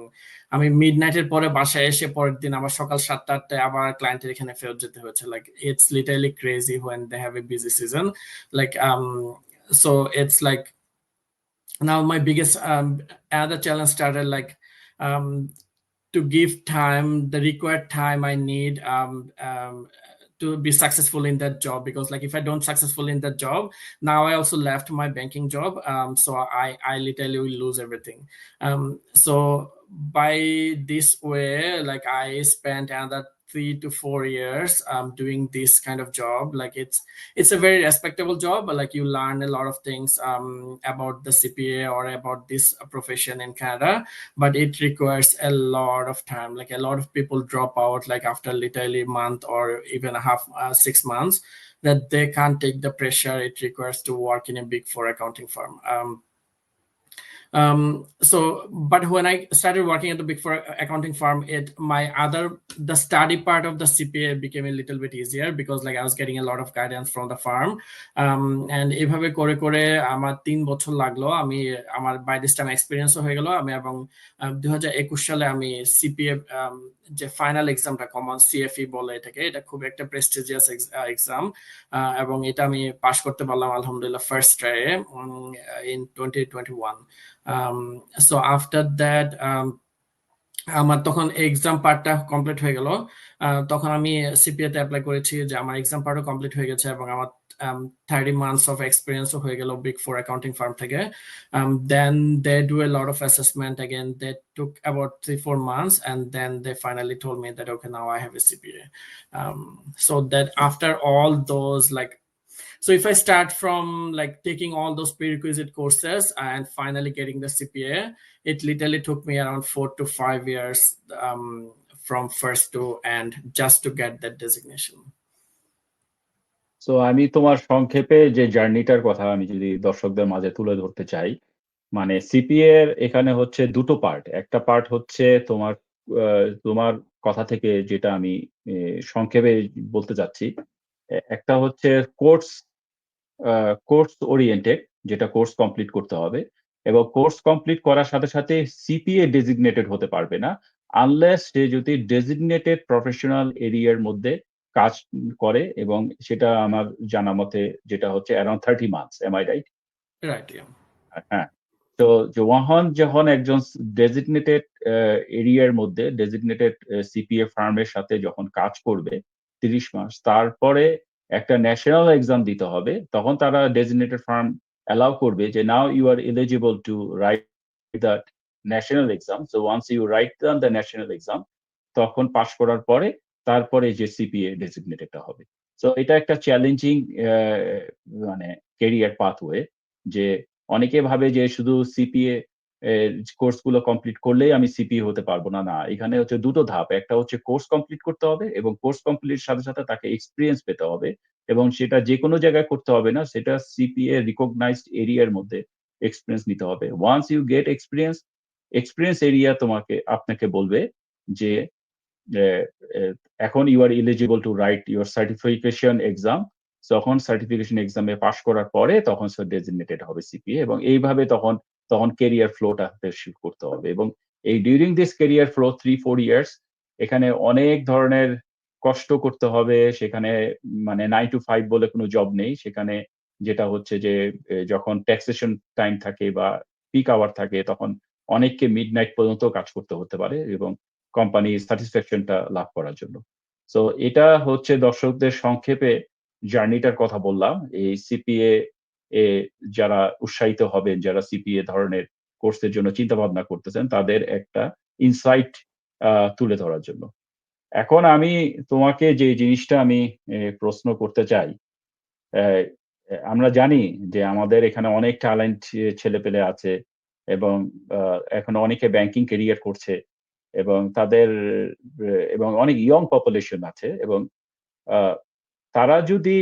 আমি মিডনাইটের পরে বাসায় এসে পরের দিন আবার সকাল 7টা-8টায় আবার ক্লায়েন্টের এখানে ফেরত যেতে হয়েছে। Like it's literally crazy when they have a busy season. Like so it's like now my biggest other challenge started, like to give time, the required time I need to be successful in that job. Because like if I don't successful in that job, now I also left my banking job, so I literally will lose everything. So by this way, like I spent another 3 to 4 years doing this kind of job. Like it's a very respectable job, but like you learn a lot of things about the CPA or about this profession in Canada, but it requires a lot of time. Like a lot of people drop out like after literally a month or even a half 6 months, that they can't take the pressure it requires to work in a Big Four accounting firm. So but when I started working at the Big Four accounting firm, the study part of the CPA became a little bit easier, because like I was getting a lot of guidance from the firm. And এভাবে করে করে আমার 3 বছর লাগলো, আমি আমার by this time এক্সপিরিয়েন্সও হয়ে গেল। আমি এবং 2021 সালে আমি সিপিএ যে ফাইনাল এক্সামটা, কমন সিএফই বলে এটাকে, এটা খুব একটা প্রেস্টিজিয়াস এক্সাম, এবং এটা আমি পাশ করতে পারলাম আলহামদুলিল্লাহ first ট্রাইয়ে in 2021. So after that আমার তখন এক্সাম পার্টটা কমপ্লিট হয়ে গেল, তখন আমি সিপিএ তে অ্যাপ্লাই করেছি, যে আমার এক্সাম পার্টও কমপ্লিট হয়ে গেছে, এবং আমার 30 months of experience হয়ে গেল Big Four accounting firm থেকে. Then they do a lot of assessment again. They took about 3-4 months, and then they finally told me that okay, now I have a CPA. So that after all those, like, so if I start from like taking all those prerequisite courses and finally getting the CPA, it literally took me around 4 to 5 years from first to end just to get that designation. So আমি তোমার সংক্ষেপে যে জার্নিটার কথা আমি যদি দর্শকদের মাঝে তুলে ধরতে চাই, মানে সিপিএ এর এখানে হচ্ছে দুটো পার্ট। একটা পার্ট হচ্ছে তোমার কথা থেকে যেটা আমি সংক্ষেপে বলতে চাচ্ছি, একটা হচ্ছে কোর্স কোর্স ওরিয়েন্টেড, যেটা কোর্স কমপ্লিট করতে হবে, এবং কোর্স কমপ্লিট করার সাথে সাথে সিপিএ ডেজিগনেটেড হতে পারবে না আনলেস সে যদি ডেজিগনেটেড প্রফেশনাল এরিয়ার মধ্যে কাজ করে, এবং সেটা আমার জানা মতে যেটা হচ্ছে around 30 months. Am I right? Right, yeah. হ্যাঁ। তো যখন একজন ডেজিগনেটেড এরিয়ার মধ্যে ডেজিগনেটেড সিপিএ ফার্মের সাথে যখন কাজ করবে 30 মাস, তারপরে একটা ন্যাশনাল এক্সাম দিতে হবে, তখন তারা ডেজিগনেটেড ফার্ম অ্যালাউ করবে যে now you are eligible to write the national exam. So once you write the national exam, তখন পাশ করার পরে তারপরে যে সিপিএ ডেজিগনেটেডটা হবে। সো এটা একটা চ্যালেঞ্জিং মানে ক্যারিয়ার পাথওয়ে, যে অনেকে ভাবে যে শুধু সিপিএ কোর্স গুলো কমপ্লিট করলেই আমি সিপিএ হতে পারবো না। না, এখানে হচ্ছে দুটো ধাপ। একটা হচ্ছে কোর্স কমপ্লিট করতে হবে, এবং কোর্স কমপ্লিট সাথে সাথে তাকে এক্সপিরিয়েন্স পেতে হবে, এবং সেটা যে কোনো জায়গায় করতে হবে না, সেটা সিপিএ রিকগনাইজড এরিয়ার মধ্যে এক্সপিরিয়েন্স নিতে হবে। Once you get experience, experience area আপনাকে বলবে যে এখন you are eligible to write your certification exam. তখন সার্টিফিকেশন এক্সামে পাশ করার পরে তখন সে ডেজিগনেটেড হবে সিপিএ, এবং এইভাবে তখন কেরিয়ার ফ্লোটা শুট করতে হবে। এবং এই during this career flow 3-4 years এখানে অনেক ধরনের কষ্ট করতে হবে। সেখানে মানে 9 to 5 বলে কোনো জব নেই সেখানে। যেটা হচ্ছে যে যখন ট্যাক্সেশন টাইম থাকে বা পিক আওয়ার থাকে, তখন অনেককে মিডনাইট পর্যন্ত কাজ করতে হতে পারে এবং কোম্পানি স্যাটিসফ্যাকশনটা লাভ করার জন্য। সো এটা হচ্ছে দর্শকদের সংক্ষেপে জার্নিটার কথা বললাম। এই সিপিএ যারা উৎসাহিত হবেন, যারা সিপিএ ধরনের কোর্সের জন্য চিন্তা ভাবনা করতেছেন, তাদের একটা ইনসাইট তুলে ধরার জন্য। এখন আমি তোমাকে যে জিনিসটা আমি প্রশ্ন করতে চাই, আমরা জানি যে আমাদের এখানে অনেক ট্যালেন্ট ছেলেপেলে আছে, এবং এখন অনেকে ব্যাংকিং ক্যারিয়ার করছে, এবং এবং অনেক ইয়ং পপুলেশন আছে, এবং তারা যদি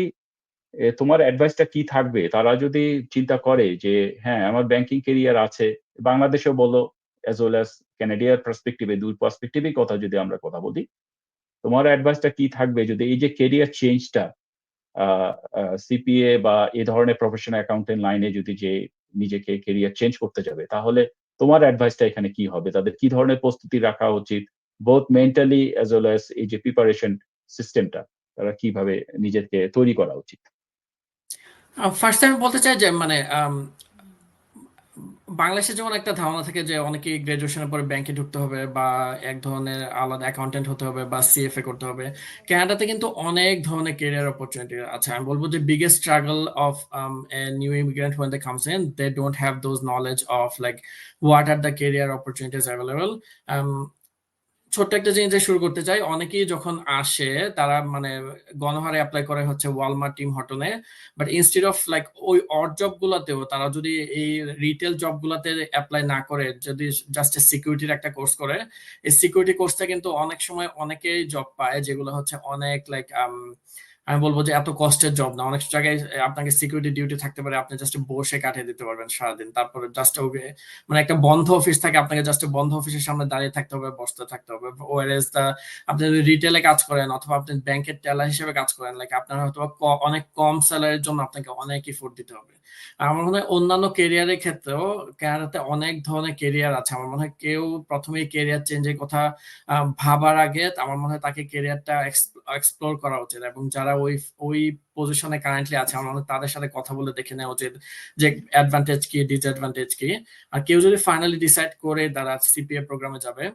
তোমার অ্যাডভাইসটা কি থাকবে? তারা যদি চিন্তা করে যে হ্যাঁ, আমার ব্যাংকিং ক্যারিয়ার আছে, বাংলাদেশেও বলো as well as কানাডিয়ার পার্সপেক্টিভ, দুই পার্সপেক্টিভই কথা যদি আমরা কথা বলি, তোমার অ্যাডভাইসটা কি থাকবে যদি এই যে ক্যারিয়ার চেঞ্জটা সিপিএ বা এ ধরনের প্রফেশনাল অ্যাকাউন্টেন্ট লাইনে যদি যে নিজেকে ক্যারিয়ার চেঞ্জ করতে যাবে, তাহলে তোমার অ্যাডভাইসটা এখানে কি হবে? তাদের কি ধরনের প্রস্তুতি রাখা উচিত, both mentally as well as এই যে প্রিপারেশন সিস্টেমটা, তারা কিভাবে নিজেকে তৈরি করা উচিত? ফার্স্ট আমি বলতে চাই যে মানে বাংলাদেশে যেমন একটা ধারণা থাকে যে অনেকে গ্রাজুয়েশনের পরে ব্যাংকে ঢুকতে হবে বা এক ধরনের আলাদা অ্যাকাউন্টেন্ট হতে হবে বা সিএফএ করতে হবে। কানাডাতে কিন্তু অনেক ধরনের ক্যারিয়ার অপরচুনিটি আছে। আমি বলবো যে biggest struggle of a new immigrant when they comes in, they don't have those knowledge of like what are the career opportunities available. ছোট্ট একটা জিনিস দিয়ে শুরু করতে চাই। অনেকেই যখন আসে তারা মানে গণহারে অ্যাপ্লাই করে হচ্ছে Walmart, Tim Hortons, but instead of like ওই অড জব গুলাতেও তারা যদি এই রিটেল জব গুলাতে অ্যাপ্লাই না করে, যদি জাস্ট সিকিউরিটির একটা কোর্স করে, এই সিকিউরিটি কোর্সটা কিন্তু অনেক সময় অনেকেই জব পায় যেগুলো হচ্ছে অনেক লাইক আমি বলবো যে এত কষ্টের জব না। অনেক জায়গায় আপনাকে সিকিউরিটি ডিউটি থাকতে পারে, আপনি জাস্ট বসে কাটিয়ে দিতে পারবেন সারাদিন। তারপরে জাস্ট মানে একটা বন্ধ অফিস থাকে, আপনাকে জাস্ট বন্ধ অফিসের সামনে দাঁড়িয়ে থাকতে হবে, বসতে থাকতে হবে। ওয়ারেজ আপনি যদি রিটেলে কাজ করেন অথবা আপনি ব্যাংকের টেলার হিসেবে কাজ করেন, লাইক আপনার হয়তো অনেক কম স্যালারির জন্য আপনাকে অনেক এফোর্ট দিতে হবে। আমার মনে হয় অন্যান্য কেরিয়ারের ক্ষেত্রেও কানাডাতে অনেক ধরনের কেরিয়ার আছে। আমার মনে হয় কেউ প্রথমেই কেরিয়ার চেঞ্জের কথা ভাবার আগে আমার মনে হয় তাকে কেরিয়ারটা এক্সপ্লোর করা উচিত, এবং যারা ওই ওই পজিশনে কারেন্টলি আছে আমার মনে হয় তাদের সাথে কথা বলে দেখে নেওয়া উচিত যে অ্যাডভান্টেজ কি, ডিসঅ্যাডভান্টেজ কি। আর কেউ যদি ফাইনালি ডিসাইড করে তারা সিপিএ প্রোগ্রামে যাবে,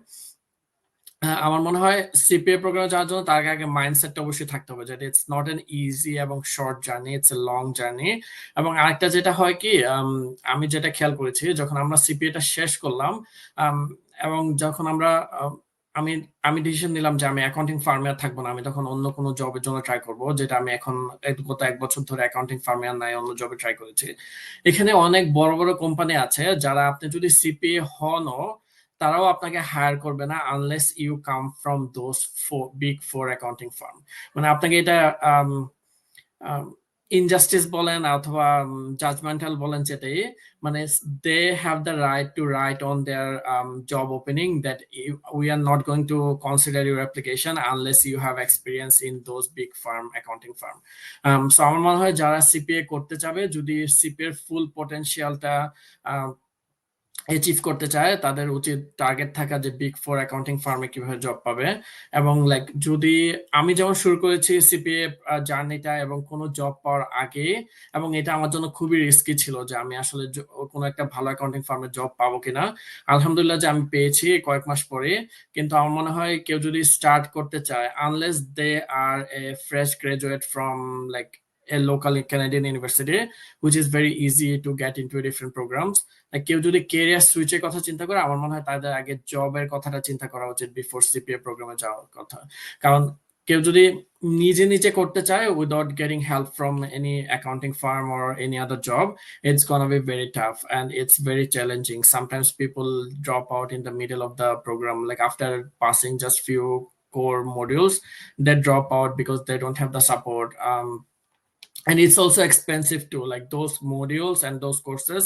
আমার মনে হয় সিপিএ প্রোগ্রামে যাওয়ার জন্য তার আগে মাইন্ডসেটটা অবশ্যই থাকতে হবে যে ইটস নট এন ইজি এবং short journey, it's a long journey. এবং আরেকটা যেটা হয় কি, আমি যেটা খেয়াল করেছি যখন আমরা সিপিএটা শেষ করলাম, এবং যখন আমরা আমি আমি ডিসিশন নিলাম যে আমি অ্যাকাউন্টিং ফার্মে আর থাকবো না, আমি তখন অন্য কোনো জবের জন্য ট্রাই করবো, যেটা আমি এখন গত 1 বছর ধরে অ্যাকাউন্টিং ফার্মে আর নাই, অন্য জবে ট্রাই করেছি। এখানে অনেক বড় বড় কোম্পানি আছে যারা আপনি যদি সিপিএ হনও তারাও আপনাকে হায়ার করবে না unless you come from those big four accounting firm. মানে আপনাকে এটা ইনজাস্টিস বলেন অথবা জাজমেন্টাল বলেন, যেটাই, মানে they have the right to write on their job opening that we are not going to consider your application unless you have experience in those big firm accounting firm. So আমার মনে হয় যারা CPA করতে চাবে, যদি CPA এর ফুল পোটেনশিয়ালটা achieve করতে চায়, তাদের উচিত টার্গেট থাকা যে বিগ ফোর অ্যাকাউন্টিং ফার্মে কিভাবে জব পাবে। এবং লাইক যদি আমি যেমন শুরু করেছি সিপিএ জার্নিটা এবং কোনো জব পাওয়ার আগে, এবং এটা আমার জন্য খুবই রিস্কি ছিল যে আমি আসলে কোনো একটা ভালো অ্যাকাউন্টিং ফার্মে জব পাবো কিনা। আলহামদুলিল্লাহ যে আমি পেয়েছি কয়েক মাস পরে। কিন্তু আমার মনে হয় কেউ যদি স্টার্ট করতে চায়, unless they are a fresh graduate from like a local Canadian university, which is very easy to get into different programs. কেউ যদি কেরিয়ার সুইচের কথা চিন্তা করে, আমার মনে হয় তাদের আগে জবের কথাটা চিন্তা করা উচিত বিফোর সিপিএ প্রোগ্রামে যাওয়ার কথা। কারণ কেউ যদি নিজে নিজে করতে চায় without getting help from any accounting firm or any other job, it's gonna be very tough and it's very challenging. Sometimes people drop out in the middle of the program, like after passing just few core modules, they drop out because they don't have the support. And it's also expensive too, like those modules and those courses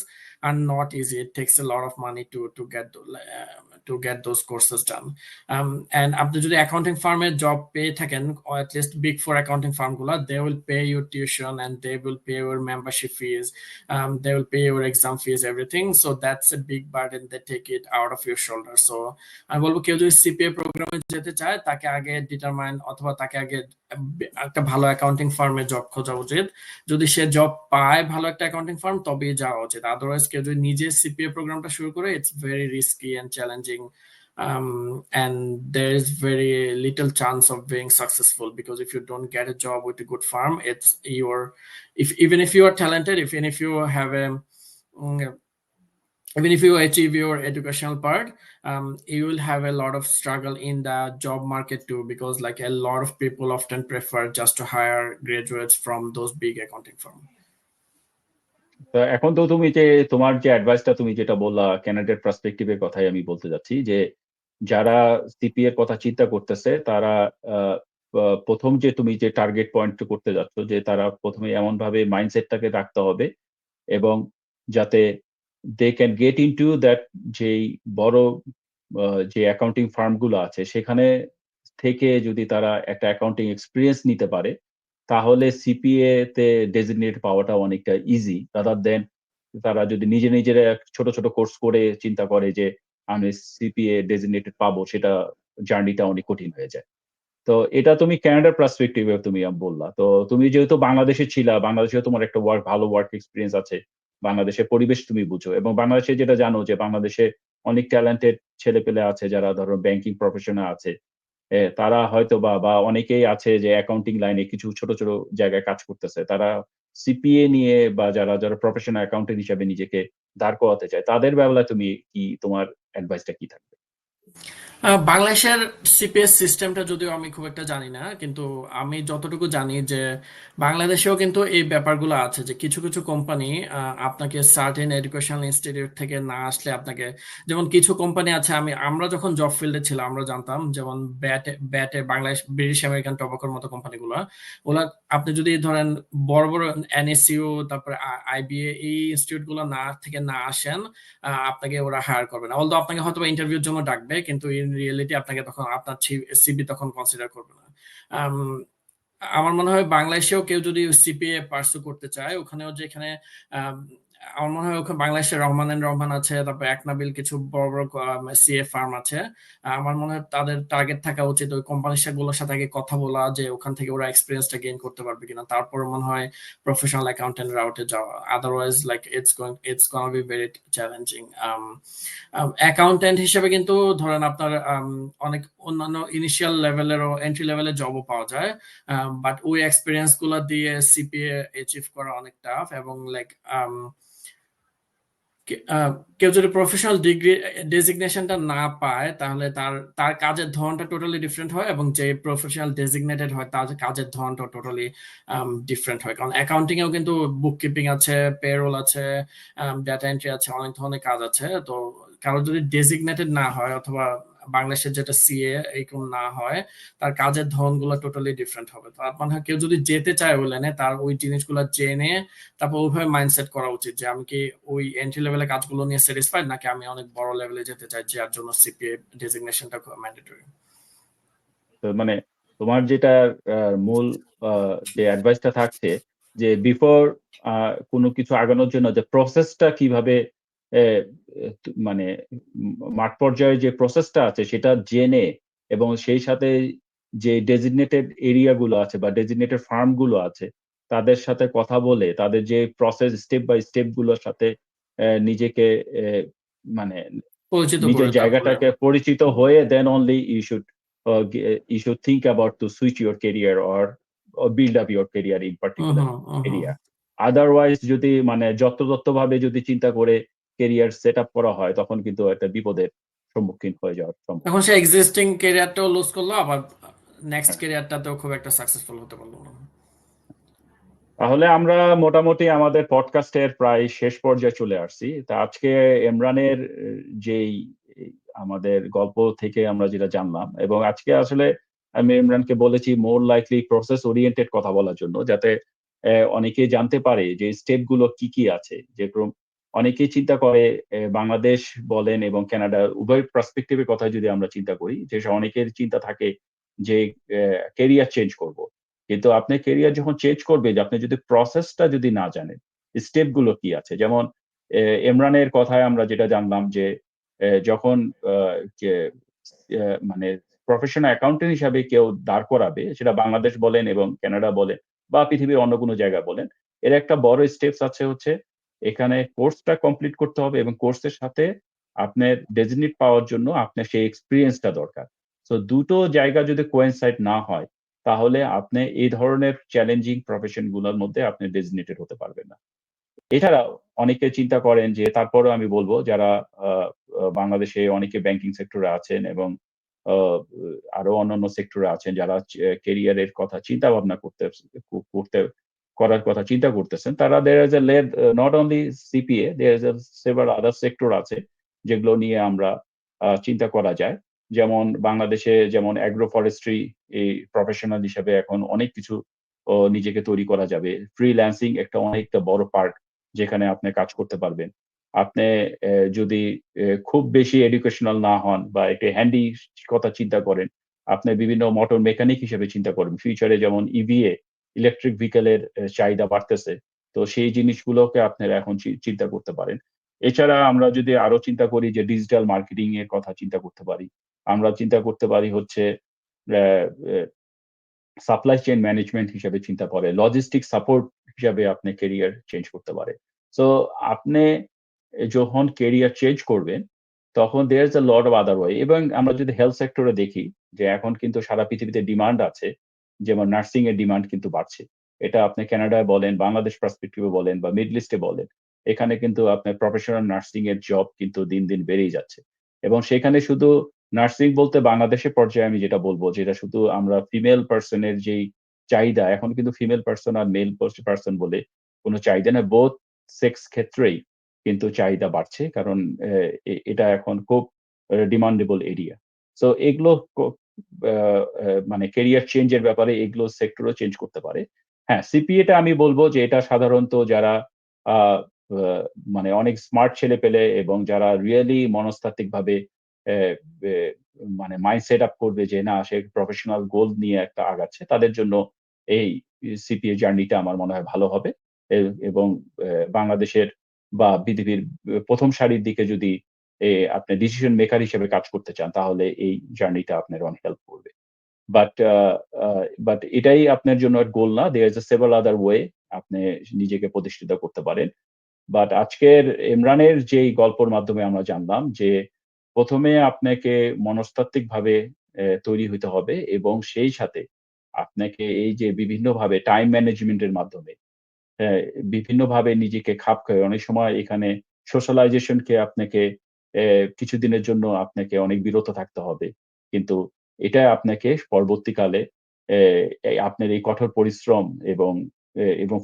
are not easy. It takes a lot of money to get those courses done. And আপনি যদি accounting ফার্মে job পেয়ে থাকেন, or at least big four accounting firm গুলা, they will pay your tuition and they will pay your membership fees, they will pay your exam fees, everything. So that's a big burden, they take it out of your shoulder. So আমি বলবো কেউ যদি CPA প্রোগ্রামে যেতে চায়, তাকে আগে determine অথবা তাকে আগে একটা ভালো অ্যাকাউন্টিং ফার্মে জব খোঁজা উচিত। যদি সে জব পায় ভালো একটা অ্যাকাউন্টিং ফার্ম, তবেই যাওয়া উচিত। আদারওয়াইজ কেউ যদি নিজে সিপিএ প্রোগ্রামটা শুরু করে, it's very risky and challenging, and there is very little chance of being successful, because if you don't get a job with a good firm, it's your, if even if you are talented, even if you have a even if you achieve your educational part, you will have a lot of struggle in the job market too, because like a lot of people often prefer just to hire graduates from those big accounting firms. তো এখন তো তুমি যে তোমার যে অ্যাডভাইসটা তুমি যেটা বললা ক্যানাডার পার্সপেক্টিভের কথাই আমি বলতে যাচ্ছি, যে যারা সিপিএ এর কথা চিন্তা করতেছে তারা প্রথম যে তুমি যে টার্গেট পয়েন্ট করতে যাচ্ছ, যে তারা প্রথমে এমন ভাবে মাইন্ডসেটটাকে রাখতে হবে এবং যাতে they can get into that, যেই বড় যে অ্যাকাউন্টিং ফার্মগুলো আছে সেখানে থেকে যদি তারা একটা অ্যাকাউন্টিং এক্সপিরিয়েন্স নিতে পারে, তাহলে সিপিএ তে ডেজিগনেট পাওয়াটা অনেকটা ইজি, রাদার দেন তারা যদি নিজে নিজেরা ছোট ছোট কোর্স করে চিন্তা করে যে আমি সিপিএ ডেজিগনেটেড পাবো, সেটা জার্নিটা অনেক কঠিন হয়ে যায়। তো এটা তুমি ক্যানাডার পার্সপেক্টিভে তুমি বললা। তো তুমি যেহেতু বাংলাদেশে ছিলা, বাংলাদেশেও তোমার একটা ভালো ওয়ার্ক এক্সপিরিয়েন্স আছে, বাংলাদেশের পরিবেশ তুমি বুঝো, এবং বাংলাদেশে যেটা জানো যে বাংলাদেশে অনেক ট্যালেন্টেড ছেলেপেলে আছে যারা ধরো ব্যাংকিং প্রফেশনে আছে, তারা হয়তো বা অনেকেই আছে যে অ্যাকাউন্টিং লাইনে কিছু ছোট ছোট জায়গায় কাজ করতেছে, তারা সিপিএ নিয়ে বা যারা যারা প্রফেশনাল অ্যাকাউন্টেন্ট হিসাবে নিজেকে দাঁড় করাতে চায়, তাদের বেলায় তুমি কি, তোমার অ্যাডভাইসটা কি থাকবে? বাংলাদেশের সিপিএস সিস্টেমটা যদিও আমি খুব একটা জানি না, কিন্তু আমি যতটুকু জানি যে বাংলাদেশেও কিন্তু এই ব্যাপারগুলো আছে, যে কিছু কিছু কোম্পানি আপনাকে সার্টেন এডুকেশনাল ইনস্টিটিউট থেকে না আসলে আপনাকে, যেমন কিছু কোম্পানি আছে, আমরা যখন জব ফিল্ডে ছিলাম আমরা জানতাম, যেমন ব্যাটে বাংলাদেশ ব্রিটিশ আমেরিকান টবাকোর মতো কোম্পানিগুলো, ওরা আপনি যদি ধরেন বড় বড় এনএসইউ তারপরে আইবিএ এই ইনস্টিটিউট গুলো না আসেন, আপনাকে ওরা হায়ার করবে না। অলদো আপনাকে হয়তো ইন্টারভিউর জন্য ডাকবে, কিন্তু ইন রিয়েলিটি আপনাকে তখন আপনার সিবি তখন কনসিডার করবে না। আমার মনে হয় বাংলাদেশেও কেউ যদি সিপিএ পার্সু করতে চায়, ওখানেও যেখানে আমার মনে হয় ওখানে বাংলাদেশের রহমান এন্ড রহমান আছে, তারপর একনাবিল কিছু বড় বড় সিএ ফার্ম আছে, আমার মনে হয় তাদের টার্গেট থাকা উচিত ওই কোম্পানির গুলোর সাথে আগে কথা বলা, যে ওখান থেকে ওরা এক্সপিরিয়েন্সটা গেইন করতে পারবে কিনা, তারপর মনে হয় প্রফেশনাল অ্যাকাউন্টেন্ট রাউটে যাওয়া। Otherwise like it's gonna be very challenging. Accountant হিসেবে কিন্তু ধরেন আপনার অনেক অন্যান্য ইনিশিয়াল লেভেলেরও এন্ট্রি লেভেলের জবও পাওয়া যায়, বাট ওই এক্সপিরিয়েন্স গুলো দিয়ে সিপিএ অ্যাচিভ করা অনেক টাফ। এবং লাইক কেউ যদি প্রফেশনাল ডিগ্রি ডেজিগনেশনটা না পায়, তাহলে তার তার কাজের ধরনটা টোটালি ডিফারেন্ট হয়, এবং যে প্রফেশনাল ডেজিগনেটেড হয় তার কাজের ধরনটা টোটালি ডিফারেন্ট হয়। কারণ অ্যাকাউন্টিং এও কিন্তু বুক কিপিং আছে, পেরোল আছে, ডাটা এন্ট্রি আছে, অনেক ধরনের কাজ আছে। তো কারো যদি ডেজিগনেটেড না হয় অথবা বাংলাদেশের যেটা সিএ এরকম না হয়, তার কাজের ধরনগুলো টোটালি ডিফারেন্ট হবে। তার মানে কেউ যদি যেতে চায় ওই লাইনে, তার ওই জিনিসগুলো জেনে তারপর ওইভাবে মাইন্ডসেট করা উচিত যে আমি কি ওই এন্ট্রি লেভেলের কাজগুলো নিয়ে স্যাটিসফাইড, নাকি আমি অনেক বড় লেভেলে যেতে চাই, যার জন্য সিপিএ ডেজিগনেশনটা ম্যান্ডেটরি। তো মানে তোমার যেটা মূল যে অ্যাডভাইসটা থাকছে যে বিফোর কোনো কিছু আগানোর জন্য যে প্রসেসটা কিভাবে আহ, মানে মাঠ পর্যায়ে যে প্রসেসটা আছে সেটা জেনে এবং সেই সাথে যে ডেজিগনেটেড এরিয়া গুলো আছে বা ডেজিগনেটেড ফার্ম গুলো আছে তাদের সাথে কথা বলে তাদের যে প্রসেস স্টেপ বাই স্টেপ গুলোর সাথে নিজেকে মানে পরিচিত নিজের করে তারপরে। জায়গাটাকে পরিচিত হয়ে then only you should think about to switch your career or build up your career in hmm particular hmm hmm. area. Otherwise যদি মানে যত্রতত্র ভাবে যদি চিন্তা করে কেরিয়ার সেট আপ করা হয় তখন কিন্তু একটা বিপদের সম্মুখীন হয়ে যাওয়ার এখন সম্ভাবনা সে থাকে। এক্সিস্টিং ক্যারিয়ারটাও লুজ করলো, আবার নেক্সট হ্যাঁ। ক্যারিয়ারটাতেও খুব একটা সাকসেসফুল হতে পারলো না। তাহলে আমরা মোটামুটি আমাদের পডকাস্টের প্রায় শেষ পর্যায়ে চলে আসছি। তা আজকে ইমরানের যেই আমাদের গল্প থেকে আমরা যেটা জানলাম এবং আজকে আসলে আমি ইমরানকে বলেছি মোর লাইকলি প্রসেস ওরিয়েন্টেড কথা বলার জন্য যাতে অনেকে জানতে পারে যে স্টেপ গুলো কি কি আছে যেরকম অনেকেই চিন্তা করে বাংলাদেশ বলেন এবং কানাডা উভয় পার্সপেক্টিভের কথা যদি আমরা চিন্তা করি যে অনেকের চিন্তা থাকে যে কেরিয়ার চেঞ্জ করব, কিন্তু আপনি কেরিয়ার যখন চেঞ্জ করবে যে আপনি যদি প্রসেসটা যদি না জানেন স্টেপ গুলো কি আছে যেমন ইমরানের কথায় আমরা যেটা জানলাম যে যখন যে মানে প্রফেশনাল অ্যাকাউন্টেন্ট হিসাবে কেউ দাঁড় করাবে সেটা বাংলাদেশ বলেন এবং কানাডা বলেন বা পৃথিবীর অন্য কোনো জায়গায় বলেন, এর একটা বড় স্টেপস আছে হচ্ছে এখানে কোর্সটা কমপ্লিট করতে হবে এবং কোর্সের সাথে আপনার ডেজিগনেট পাওয়ার জন্য আপনার সেই এক্সপিরিয়েন্সটা দরকার। সো দুটো জায়গা যদি কোয়েনসাইড না হয় তাহলে আপনি এই ধরনের চ্যালেঞ্জিং প্রফেশন গুলোর মধ্যে আপনি ডেজিগনেটেড হতে পারবেন না। এছাড়াও অনেকে চিন্তা করেন যে তারপরেও আমি বলবো যারা বাংলাদেশে অনেকে ব্যাংকিং সেক্টরে আছেন এবং আহ, আরো অন্যান্য সেক্টরে আছেন যারা কেরিয়ারের কথা চিন্তা ভাবনা করতে করার কথা চিন্তা করতেছেন তারা there is a lot not only CPA there is a several other sector আছে যেগুলো নিয়ে আমরা চিন্তা করা যায়। যেমন বাংলাদেশে যেমন অ্যাগ্রো ফরেস্ট্রি এই প্রফেশনাল হিসাবে এখন অনেক কিছু নিজেকে তৈরি করা যাবে। ফ্রিল্যান্সিং একটা অনেকটা বড় পার্ট যেখানে আপনি কাজ করতে পারবেন। আপনি যদি খুব বেশি এডুকেশনাল না হন বা একটু হ্যান্ডি কথা চিন্তা করেন, আপনি বিভিন্ন মোটর মেকানিক হিসেবে চিন্তা করেন। ফিউচারে যেমন ইভিএ ইলেকট্রিক ভেহিকেলের চাহিদা বাড়তেছে। তো সেই জিনিসগুলোকে আপনারা এখন চিন্তা করতে পারেন। এছাড়া আমরা যদি আরো চিন্তা করি যে ডিজিটাল মার্কেটিং এর কথা চিন্তা করতে পারি। আমরা চিন্তা করতে পারি হচ্ছে অ্যা অ্যা সাপ্লাই চেইন ম্যানেজমেন্ট হিসেবে চিন্তা করে লজিস্টিক সাপোর্ট হিসাবে আপনি কেরিয়ার চেঞ্জ করতে পারে। সো আপনি যখন কেরিয়ার চেঞ্জ করবেন তখন there is a lot of other way এবং আমরা যদি হেলথ সেক্টরে দেখি যে এখন কিন্তু সারা পৃথিবীতে ডিমান্ড আছে যেমন নার্সিং এর ডিমান্ড কিন্তু বাড়ছে। এটা আপনি কানাডায় বলেন বাংলাদেশ পার্সপেক্টিভে বলেন বা মিডল ইস্টে বলেন, এখানে কিন্তু আপনার প্রফেশনাল নার্সিং এর জব কিন্তু দিন দিন বেড়েই যাচ্ছে এবং সেখানে শুধু নার্সিং বলতে বাংলাদেশের পর্যায়ে আমি যেটা বলবো যেটা শুধু আমরা ফিমেল পার্সনের যেই চাহিদা এখন কিন্তু ফিমেল পার্সন আর মেল পার্সন বলে কোনো চাহিদা না, বোথ সেক্স ক্ষেত্রেই কিন্তু চাহিদা বাড়ছে কারণ এটা এখন খুব ডিমান্ডেবল এরিয়া। সো এগুলো মানে কেরিয়ার চেঞ্জের ব্যাপারে এগুলো সেক্টরও চেঞ্জ করতে পারে। হ্যাঁ, সিপিএটা আমি বলবো যে এটা সাধারণত যারা আহ, আহ, মানে অনেক স্মার্ট ছেলে পেলে এবং যারা রিয়েলি মনস্তাত্ত্বিকভাবে আহ, আহ, মানে মাইন্ড সেট আপ করবে যে না সে প্রফেশনাল গোল নিয়ে একটা আগাচ্ছে তাদের জন্য এই সিপিএ জার্নিটা আমার মনে হয় ভালো হবে। এবং বাংলাদেশের বা পৃথিবীর প্রথম সারির দিকে যদি আপনি ডিসিশন মেকার হিসেবে কাজ করতে চান তাহলে এই জার্নিটা আপনার অনেক হেল্প করবে। বাট বাট এটাই আপনার জন্য গোল না, there is several other way আপনি নিজেকে প্রতিষ্ঠিত করতে পারেন। বাট আজকের ইমরানের যেই গল্পের মাধ্যমে আমরা জানলাম যে প্রথমে আপনাকে মনস্তাত্ত্বিকভাবে তৈরি হইতে হবে এবং সেই সাথে আপনাকে এই যে বিভিন্নভাবে টাইম ম্যানেজমেন্টের মাধ্যমে হ্যাঁ, বিভিন্নভাবে নিজেকে খাপ খাইয়ে অনেক সময় এখানে সোশ্যালাইজেশন কে আপনাকে কিছুদিনের জন্য আপনাকে অনেক বিরত থাকতে হবে। কিন্তু এটা আপনাকে পরবর্তীকালে এ এই আপনার এই কঠোর পরিশ্রম এবং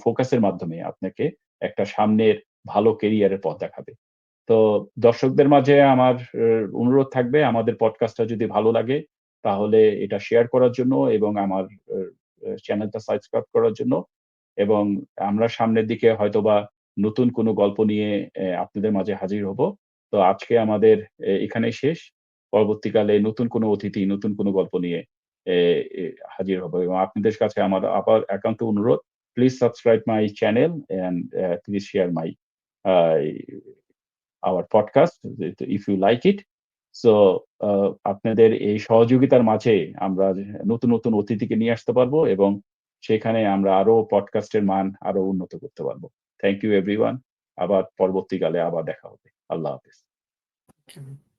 ফোকাসের মাধ্যমে আপনাকে একটা সামনের ভালো কেরিয়ারের পথ দেখাবে। তো দর্শকদের মাঝে আমার অনুরোধ থাকবে আমাদের পডকাস্টটা যদি ভালো লাগে তাহলে এটা শেয়ার করার জন্য এবং আমার চ্যানেলটা সাবস্ক্রাইব করার জন্য এবং আমরা সামনের দিকে হয়তোবা নতুন কোনো গল্প নিয়ে আপনাদের মাঝে হাজির হব। তো আজকে আমাদের এখানেই শেষ। পরবর্তীকালে নতুন কোনো অতিথি, নতুন কোনো গল্প নিয়ে এ এ হাজির হব এবং আপনাদের কাছে আমার আবার একান্ত অনুরোধ, please subscribe my channel and please share my a our podcast if you like it. So আপনাদের এই সহযোগিতার মাঝে আমরা নতুন, নতুন অতিথিকে নিয়ে আসতে পারবো এবং সেখানে আমরা আরো পডকাস্টের মান আরো উন্নত করতে পারবো। Thank you everyone. আবার পরবর্তীকালে আবার দেখা হবে। আল্লাহ হাফেজ। Okay.